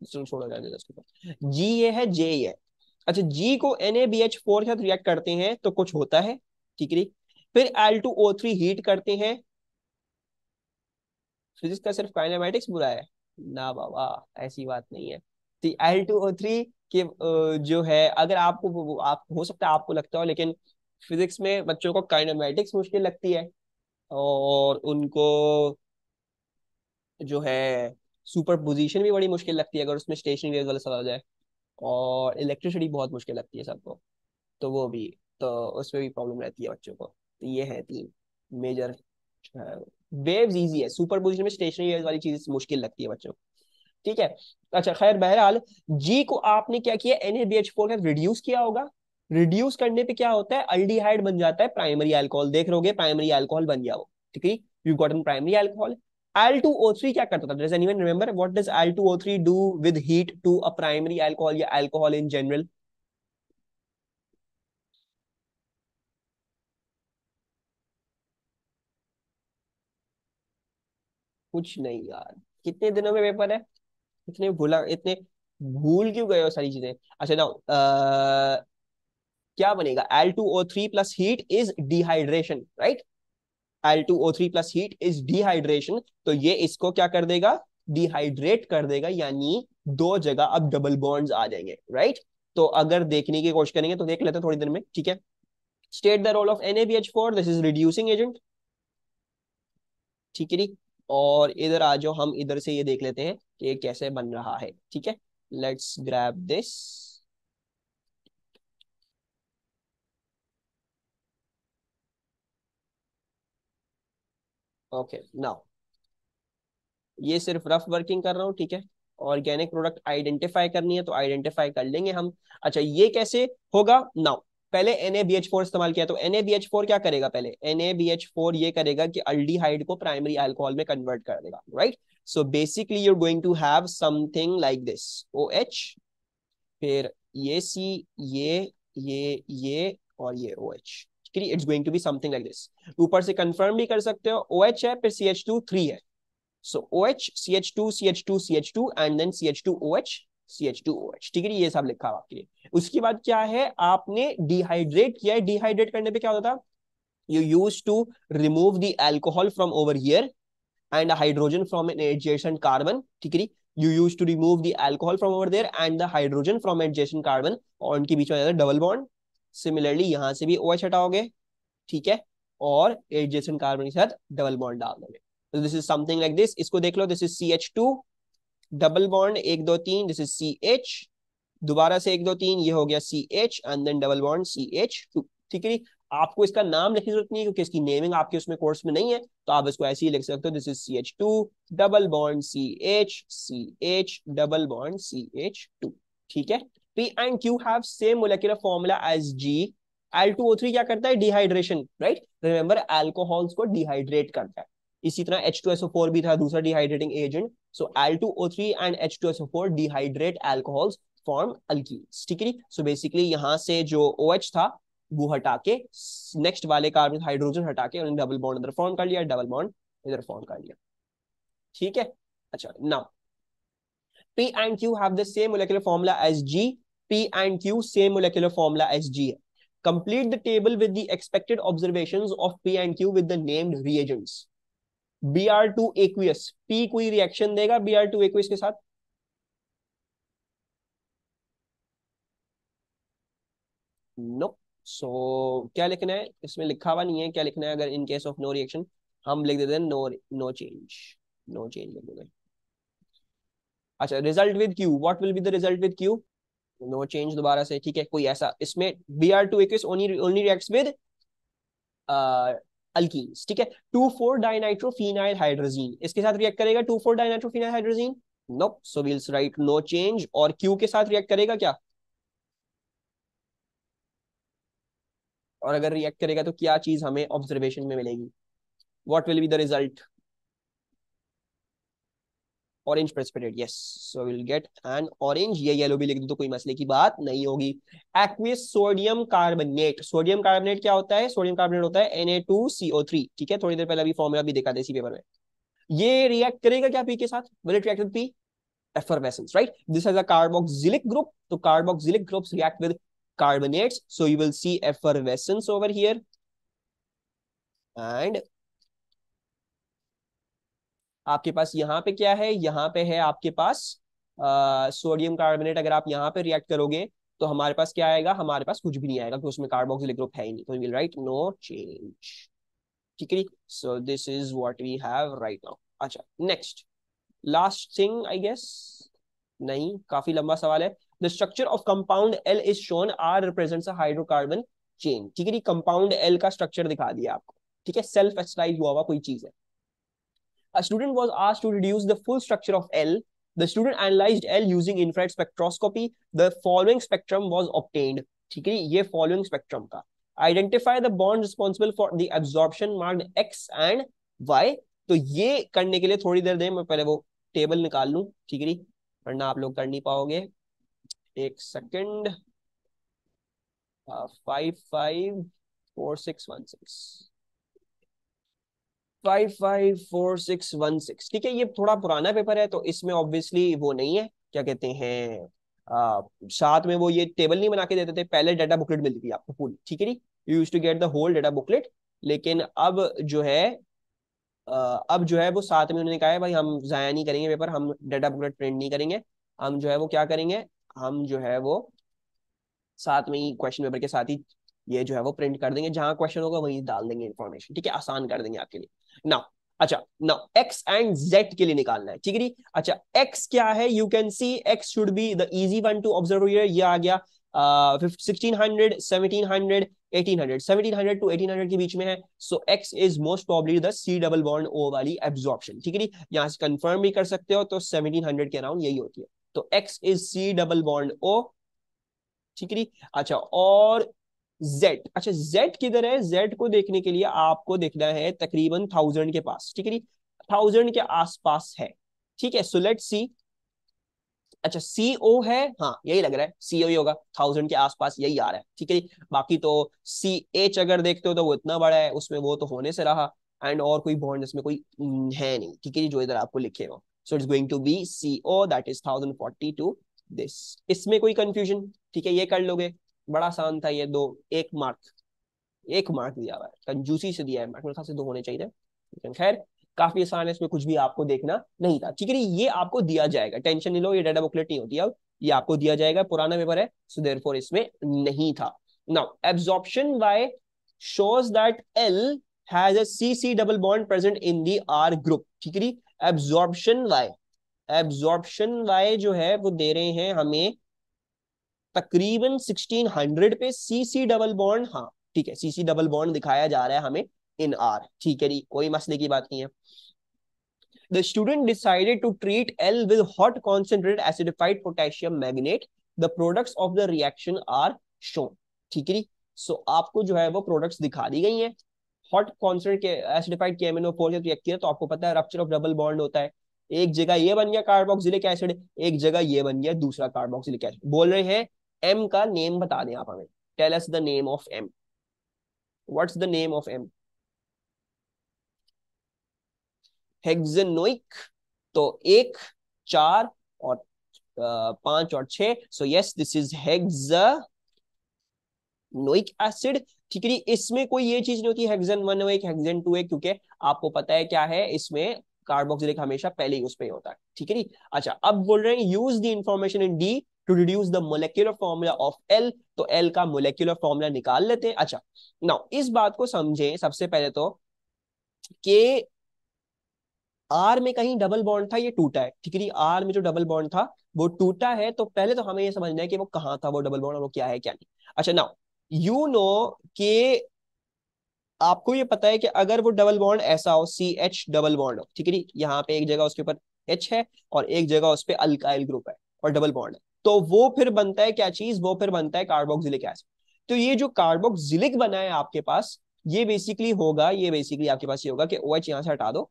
चलो छोड़ो जाने दो इसको, जी ये है, जे ये है। अच्छा, जी को NaBH4 के साथ रिएक्ट करते हैं तो कुछ होता है, ठीक है। फिर Al2O3 हीट करते हैं। फिजिक्स का सिर्फ काइनेमेटिक्स बुरा है? ना बाबा, ऐसी बात नहीं है। तो Al2O3 के जो है, अगर आपको आप हो सकता है आपको लगता हो, लेकिन फिजिक्स में बच्चों को काइनेमेटिक्स मुश्किल लगती है, और उनको जो है सुपर पोजिशन भी बड़ी मुश्किल लगती है अगर उसमें स्टेशनरी वेव्स वाला सवाल आ जाए, और इलेक्ट्रिसिटी बहुत मुश्किल लगती है सबको, तो वो भी, तो उसमें भी प्रॉब्लम रहती है बच्चों को। तो ये है 3 मेजर। वेव्स इजी है, सुपर पोजिशन में स्टेशनरी वेव्स वाली चीज मुश्किल लगती है बच्चों को, ठीक है। अच्छा खैर, बहरहाल जी को आपने क्या किया? NaBH4 के साथ रिड्यूस किया होगा। रिड्यूस करने पे क्या होता है? अल्डिहाइड बन जाता है, प्राइमरी अल्कोहल, देख लोगे प्राइमरी अल्कोहल बन गया वो, ठीक है। You got an primary alcohol. Al2O3 क्या करता था? Does anyone remember what does Al2O3 do with heat to a primary alcohol या अल्कोहल इन जनरल? कुछ नहीं यार, कितने दिनों में पेपर है? इतने भूला, इतने भूल क्यों गए हो सारी चीजें? अच्छा ना, क्या बनेगा? Al2O3 plus heat is dehydration, right. Al2O3 plus heat is dehydration, तो ये इसको क्या कर देगा? डिहाइड्रेट कर देगा, यानी दो जगह अब डबल बॉन्ड्स आ जाएंगे, राइट। तो अगर देखने की कोशिश करेंगे तो देख लेते हैं थोड़ी देर में, ठीक है। State the role of NaBH4, this is reducing agent, ठीक है नी। और इधर आ जाओ, हम इधर से ये देख लेते हैं कि ये कैसे बन रहा है, ठीक है। Let's grab this. Okay now, ये सिर्फ रफ वर्किंग कर रहा हूँ, ठीक है। ऑर्गेनिक प्रोडक्ट आइडेंटिफाई करनी है तो आइडेंटिफाई कर लेंगे हम। अच्छा, ये कैसे होगा? नाउ, पहले NaBH4 इस्तेमाल किया, तो NaBH4 क्या करेगा? पहले NaBH4 ये करेगा कि अल्डिहाइड को प्राइमरी अल्कोहल में कन्वर्ट कर देगा, right. So basically you are going to have something like this, OH, फिर ये C, ये और ये OH, ठीक है। It's going to be something like this. ऊपर से कंफर्म भी कर सकते हो, OH है फिर CH2 3 है, सो OH CH2 CH2 CH2 and then CH2OH CH2OH, ठीक है, ये सब लिखा हुआ आपके लिए। उसके बाद क्या है, आपने डिहाइड्रेट किया है। डिहाइड्रेट करने पे क्या होता था, you used to remove the alcohol from over here and a hydrogen from an adjacent carbon, ठीक है, you used to remove the alcohol from over there and the hydrogen from adjacent carbon, और उनके बीच में जाता है double bond. Similarly यहां से भी OH हटाओगे, ठीक है, और एडजेसेंट कार्बन के साथ डबल बॉन्ड डाल दोगे। तो this is something like this, इसको देख लो, this is CH2 double bond 1 2 3, this is CH, दोबारा से 1 2 3, ये हो गया CH and then double bond CH2, ठीक है। आपको इसका नाम लिखने की जरूरत नहीं है क्योंकि इसकी नेमिंग आपके उसमें कोर्स में नहीं है, तो आप इसको ऐसे ही लिख सकते हो, this is CH2 double bond CH CH double bond CH2, ठीक है। P and Q have same molecular formula as G। Al2O3 क्या करता है, डिहाइड्रेशन, राइट, रिमेंबर अल्कोहल्स को डिहाइड्रेट करता है। इसी तरह H2SO4 भी था दूसरा dehydrating agent. So Al2O3 and H2SO4 dehydrate alcohols form alkenes, ठीक है। सो बेसिकली यहां से जो OH था वो हटा के नेक्स्ट वाले कार्बन हाइड्रोजन हटा के उन्होंने डबल बॉन्ड इधर फॉर्म कर लिया, डबल बॉन्ड इधर फॉर्म कर लिया, ठीक है। अच्छा, now P and Q have the same molecular formula as G। P and Q same molecular formula as G। Complete the table with the expected observations of P and Q with the named reagents। Br2 aqueous, P कोई reaction देगा Br2 aqueous के साथ? No. सो क्या लिखना है, इसमें लिखा हुआ नहीं है क्या लिखना है। अगर in case of no reaction हम लिख देते हैं no, no change, no change लिख देते हैं। अच्छा, result with Q, what will be the result with Q, no change दोबारा से, ठीक है। कोई ऐसा इसमें Br2 aqueous only reacts with alkenes, ठीक है। 2,4 डाइनाइट्रोफिनाइल हाइड्रोजीन इसके साथ रिएक्ट करेगा, 2,4 dinitrophenyl hydrazine, no. So will write no change. और क्यू के साथ रिएक्ट करेगा क्या, और अगर रिएक्ट करेगा तो क्या चीज हमें ऑब्जर्वेशन में मिलेगी, what will be the result, orange precipitate, yes. So will get an orange, ये येलो भी लिख दो तो कोई मसले की बात नहीं होगी। Aqueous sodium carbonate, sodium carbonate क्या होता है, सोडियम कार्बोनेट होता है Na2CO3, ठीक है। थोड़ी देर पहले अभी फॉर्मूला भी देखा था इसी पेपर में। ये रिएक्ट करेगा क्या पी के साथ, will it react with P, effervescence, right? This has a carboxylic group, so carboxylic groups react with carbonates, so you will see effervescence over here, and आपके पास यहाँ पे क्या है, यहाँ पे है आपके पास सोडियम कार्बोनेट। अगर आप यहाँ पे रिएक्ट करोगे तो हमारे पास क्या आएगा, हमारे पास कुछ भी नहीं आएगा क्योंकि उसमें कार्बोक्सिलिक ग्रुप है ही नहीं, तो we will write no change, ठीक है। So this is what we have right now. अच्छा, next last thing I guess, नहीं काफी लंबा सवाल है। The structure of compound L is shown, R represents a hydrocarbon chain, ठीक है। कंपाउंड एल का स्ट्रक्चर दिखा दिया आपको, ठीक है, सेल्फ एस्टराइज हुआ कोई चीज है। A student was asked to reduce the full structure of L। The student analyzed L using infrared spectroscopy। The following spectrum was obtained, ठीक है, ये following spectrum का। Identify the bond responsible for the absorption marked X and Y। तो ये करने के लिए थोड़ी देर दें, मैं पहले वो टेबल निकाल लूं, ठीक है, वरना आप लोग कर नहीं पाओगे। एक सेकंड, 554616, 554616, ठीक है। ये थोड़ा पुराना पेपर है तो इसमें ऑब्वियसली वो नहीं है, क्या कहते हैं, साथ में वो ये टेबल नहीं बना के देते थे, पहले डाटा बुकलेट मिलती थी आपको पूरी, ठीक है। You used to get the whole data booklet, लेकिन अब जो है वो साथ में उन्होंने कहा है भाई हम जाया नहीं करेंगे पेपर, हम डाटा बुकलेट प्रिंट नहीं करेंगे, हम जो है वो क्या करेंगे, हम जो है वो साथ में ही क्वेश्चन पेपर के साथ ही ये जो है वो प्रिंट कर देंगे, जहां क्वेश्चन होगा वहीं डाल देंगे इन्फॉर्मेशन, ठीक है, आसान कर देंगे आपके लिए। नाउ अच्छा, नाउ एक्स एंड जेड के लिए निकालना है, ठीक है। अच्छा, एक्स क्या है, you can C x should be the easy one two observe here, ये आ गया 1600 1700 1800, 1700 to 1800 के बीच में है। So X is most probably the C double bond O वाली एब्जॉर्प्शन, ठीक है। यहां से कंफर्म भी कर सकते हो, तो 1700 के अराउंड यही होती है, तो X is C double bond O, ठीक है। अच्छा, और Z, अच्छा Z किधर है, Z को देखने के लिए आपको देखना है तकरीबन 1000 के पास, ठीक है, 1000 के आसपास है, ठीक है। सो लेट्स सी, अच्छा CO है, हाँ यही लग रहा है CO ही होगा, 1000 के आसपास यही आ रहा है, ठीक है। बाकी तो CH अगर देखते हो तो वो इतना बड़ा है, उसमें वो तो होने से रहा, एंड और कोई बॉन्ड इसमें कोई है नहीं, ठीक है, जो इधर आपको लिखे हो। So it's going to be CO, that is 1042 this. इसमें कोई कंफ्यूजन? ठीक है, ये कर लोगे, बड़ा आसान था ये। दो, एक मार्क, एक मार्क दिया हुआ है, कंजूसी से दिया है मार्क, मेरे ख्याल से दो होने चाहिए थे, लेकिन खैर काफी आसान है, इसमें कुछ भी आपको देखना नहीं था, ठीक है। ये आपको दिया जाएगा, टेंशन नहीं लो, ये डाटा बुकलेट नहीं होती अब, ये आपको दिया जाएगा, पुराना पेपर है, सो देयरफॉर इसमें नहीं था। Now absorption Y shows that L has a CC double bond present in the R group, ठीक है। एब्जॉर्प्शन वाई, एब्जॉर्प्शन वाई जो है वो दे रहे हैं हमें तकरीबन 1600 पे सीसी डबल बॉन्ड, हाँ ठीक है, सीसी डबल बॉन्ड दिखाया जा रहा है हमें इन आर, ठीक है जी, कोई मसले की बात नहीं है। The student decided to treat L with hot concentrated acidified potassium magnate. The products of the reaction are shown, ठीक है जी। सो आपको जो है वो प्रोडक्ट्स दिखा दी गई हैं। हॉट कॉन्सेंट्रेट एसिडिफाइड KMnO4 से रिएक्ट किया तो आपको पता है रप्चर ऑफ डबल बॉन्ड होता है। एक जगह ये बन गया कार्बोक्सिलिक एसिड, एक जगह ये बन गया दूसरा कार्बोक्सिलिक एसिड। बोल रहे हैं एम का नेम बता दें आप हमें, tell us the name of M, what's the name of M? Hexanoic, तो एक, चार और पांच और छह, so yes this is hexanoic acid, ठीक है। इसमें कोई ये चीज नहीं होती हेक्सेन 1 हो एक हेक्सेन 2 है, क्योंकि आपको पता है क्या है इसमें कार्बोक्सिलिक हमेशा पहले ही उसमें होता है, ठीक है। अच्छा अब बोल रहे हैं use the information in D to reduce the molecular formula of L, तो एल का मोलेक्युलर फॉर्मूला निकाल लेते हैं। अच्छा नाउ इस बात को समझें सबसे पहले तो कि आर में कहीं डबल बॉन्ड था, ये टूटा है, ठीक है। आर में जो डबल बॉन्ड था वो टूटा है, तो पहले तो हमें ये समझना है कि वो कहाँ था वो डबल बॉन्ड, और वो क्या है क्या नहीं। अच्छा नाउ यू नो कि आपको ये पता है कि अगर वो डबल बॉन्ड ऐसा हो, CH डबल बॉन्ड हो, ठीक है, यहाँ पे एक जगह उसके ऊपर H है और एक जगह उस पर अल्काइल ग्रुप है और डबल बॉन्ड है, तो वो फिर बनता है क्या चीज, वो फिर बनता है कार्बोक्सिलिक एसिड। तो ये जो कार्बोक्सिलिक बना है आपके पास, ये बेसिकली होगा, ये बेसिकली आपके पास ये होगा कि OH यहाँ से हटा दो,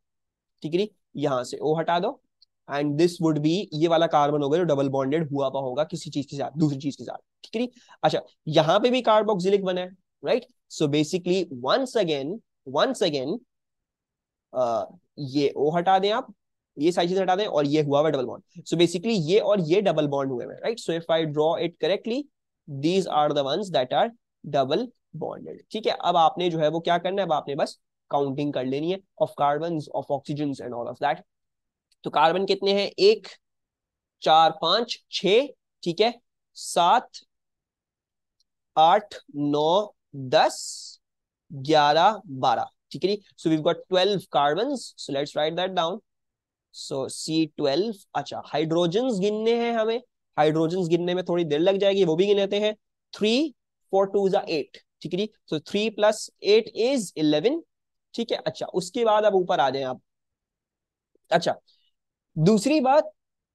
ठीक है, यहाँ से O हटा दो, एंड दिस वुड बी, ये वाला कार्बन होगा जो डबल बॉन्डेड हुआ हुआ होगा किसी चीज के साथ, दूसरी चीज के साथ, ठीक है। अच्छा यहाँ पे भी कार्बोक्सिलिक बना है, right. So basically once again ये O हटा दें आप, ये सारी चीजें हटा दें, और ये हुआ हुआ डबल बॉन्ड, सो बेसिकली ये और ये डबल बॉन्ड हुए हैं, right. So if I draw it correctly, these are the ones that are double bonded, ठीक है। अब आपने जो है वो क्या करना है, अब आपने बस काउंटिंग कर लेनी है of carbon of oxygen and all of that. तो कार्बन कितने हैं, एक, चार, पांच, छ, ठीक है, सात, आठ, नौ, 10, 11, 12, ठीक है। So we got 12 carbon, so let's write that down. So C12। अच्छा हाइड्रोजन गिनने हैं हमें, हाइड्रोजन गिनने में थोड़ी देर लग जाएगी, वो भी गिन लेते हैं। 3 4 2 8, ठीक है। सो 3 + 8 इज 11, ठीक है। अच्छा उसके बाद अब ऊपर आ जाए आप। अच्छा दूसरी बात,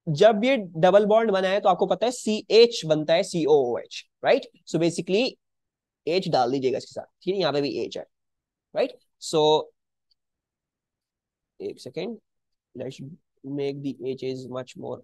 जब ये डबल बॉन्ड बना है तो आपको पता है CH बनता है COOH, right. So basically H डाल दीजिएगा इसके साथ, ठीक है, यहाँ पे भी H है, राइट। सो एक second, let's make the H is much more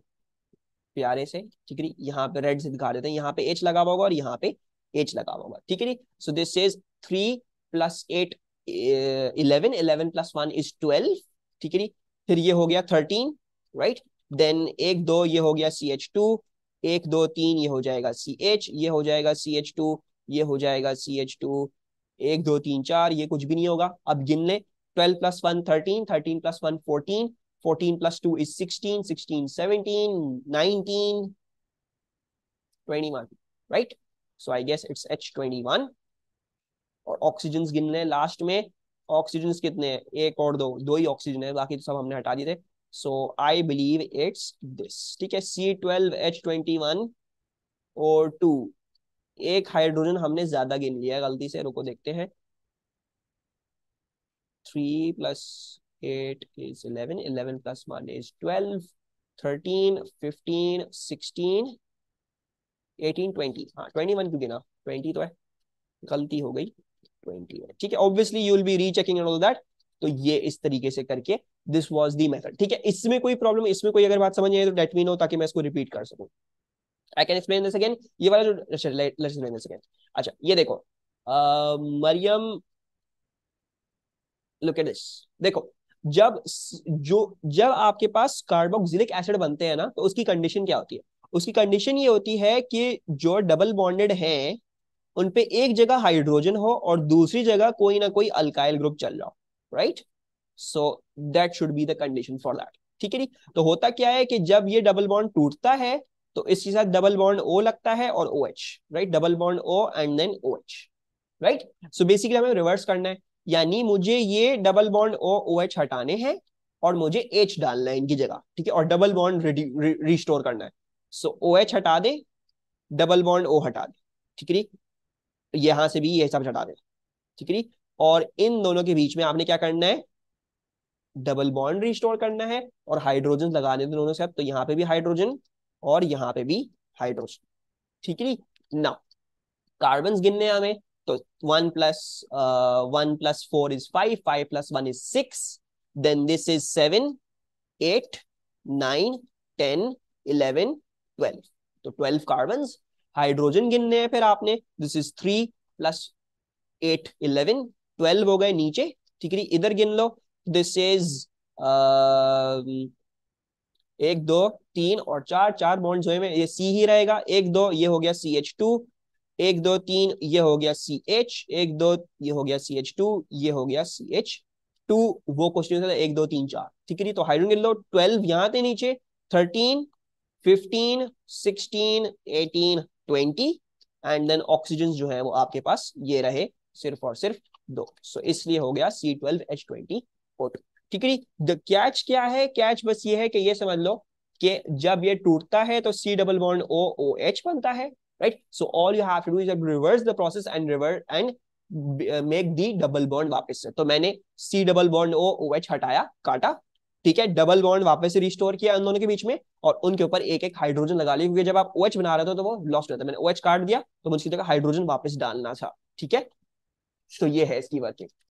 प्यारे से, ठीक है। यहाँ पे रेड से दिखा देते हैं, यहाँ पे H लगा होगा और यहाँ पे H लगा होगा, ठीक है। सो दिस इज 3 + 8 11, 11 + 1 इज 12, ठीक है। फिर ये हो गया 13, राइट। देन एक दो ये हो गया CH2, एक दो तीन ये हो जाएगा CH, ये हो जाएगा CH2, ये हो जाएगा CH2, एक दो तीन चार, ये कुछ भी नहीं होगा। अब गिन ले, 12 + 1 13, 13 + 1 14, 14 + 2 is 16, 16 17, 19, 21, right? So I guess it's H21। और ऑक्सीजन गिन ले लास्ट में, ऑक्सीजन कितने हैं, एक और दो, दो ही ऑक्सीजन है, बाकी तो सब हमने हटा दिए थे। सो आई बिलीव इट्स दिस, ठीक है, C12H21 और 2। एक हाइड्रोजन हमने ज्यादा गिन लिया गलती से, रुको देखते हैं। 3 + 8 is 11, 11 + 1 is 12, 13, 15, 16, 18, 20, हाँ 21 क्यों गिना, 20 तो है, गलती हो गई, 20 है, ठीक है। Obviously you will be rechecking and all that. तो ये इस तरीके से करके दिस वाज द मेथड, ठीक है। इसमें कोई प्रॉब्लम, इसमें कोई अगर बात समझ नहीं आए तो लेट मी नो, ताकि मैं इसको रिपीट कर सकूं। I can explain this again, ये वाला जो, लेट्स एक्सप्लेन दिस अगेन। अच्छा ये देखो, मरियम, लुक एट दिस, देखो जब आपके पास कार्बोक्सिलिक एसिड बनते हैं ना, तो उसकी कंडीशन क्या होती है? उसकी कंडीशन ये होती है कि जो डबल बॉन्डेड हैं उन पे एक जगह हाइड्रोजन हो और दूसरी जगह कोई ना कोई अल्काइल ग्रुप चल रहा हो, right? So that should be the condition for that, ठीक है जी। तो होता क्या है कि जब ये डबल बॉन्ड टूटता है तो इसके साथ डबल बॉन्ड O लगता है और OH, right? Double bond O and then OH, right? So basically हमें रिवर्स करना है, यानी मुझे ये डबल बॉन्ड O OH हटाने हैं और मुझे H डालना है इनकी जगह, ठीक है? और डबल बॉन्ड रिस्टोर करना है। सो OH हटा दे, डबल बॉन्ड O हटा दे, ठीक है? यहां से भी ये सब हटा दे, ठीक है? और इन दोनों के बीच में आपने क्या करना है? डबल बॉन्ड रिस्टोर करना है और हाइड्रोजन लगाने दोनों से। अब तो यहाँ पे भी हाइड्रोजन और यहाँ पे भी हाइड्रोजन, ठीक है? ना कार्बन गिनने हमें, तो 1 + 4 इज 5, 5 + 1 is 6, देन दिस इज 7, 8, 9, 10, 11, 12, तो 12 कार्बन। हाइड्रोजन गिनने हैं फिर आपने, दिस इज 3 + 8, 11, 12 हो गए नीचे, ठीक है? इधर गिन लो, दिस इज 1 2 3 और 4, 4 बॉन्ड्स हुए में ये C ही रहेगा। 1 2 ये हो गया CH2, 1 2 3 ये हो गया CH, 1 2 ये हो गया CH2, ये हो गया CH2। वो क्वेश्चन था 1 2 3 4, ठीक है? तो हाइड्रोजन गिन लो, 12 यहाँ थे नीचे, 13, 15, 16, 18, 20, एंड देन ऑक्सीजन जो है वो आपके पास ये रहे सिर्फ और सिर्फ 2। सो इसलिए हो गया C12H20O2, ठीक है? द कैच क्या है? कैच बस ये है कि ये समझ लो कि जब ये टूटता है तो C double bond O OH बनता है, right? So all you have to do is reverse the process and reverse and make the double bond वापस से। तो मैंने C double bond O OH हटाया, काटा, ठीक है? डबल बॉन्ड वापस से रिस्टोर किया उन दोनों के बीच में और उनके ऊपर एक एक हाइड्रोजन लगा लिया, क्योंकि जब आप OH बना रहे थे तो वो लॉस्ट होता है। मैंने OH काट दिया तो मुझे जगह हाइड्रोजन वापस डालना था, ठीक है? तो ये है इसकी वर्किंग।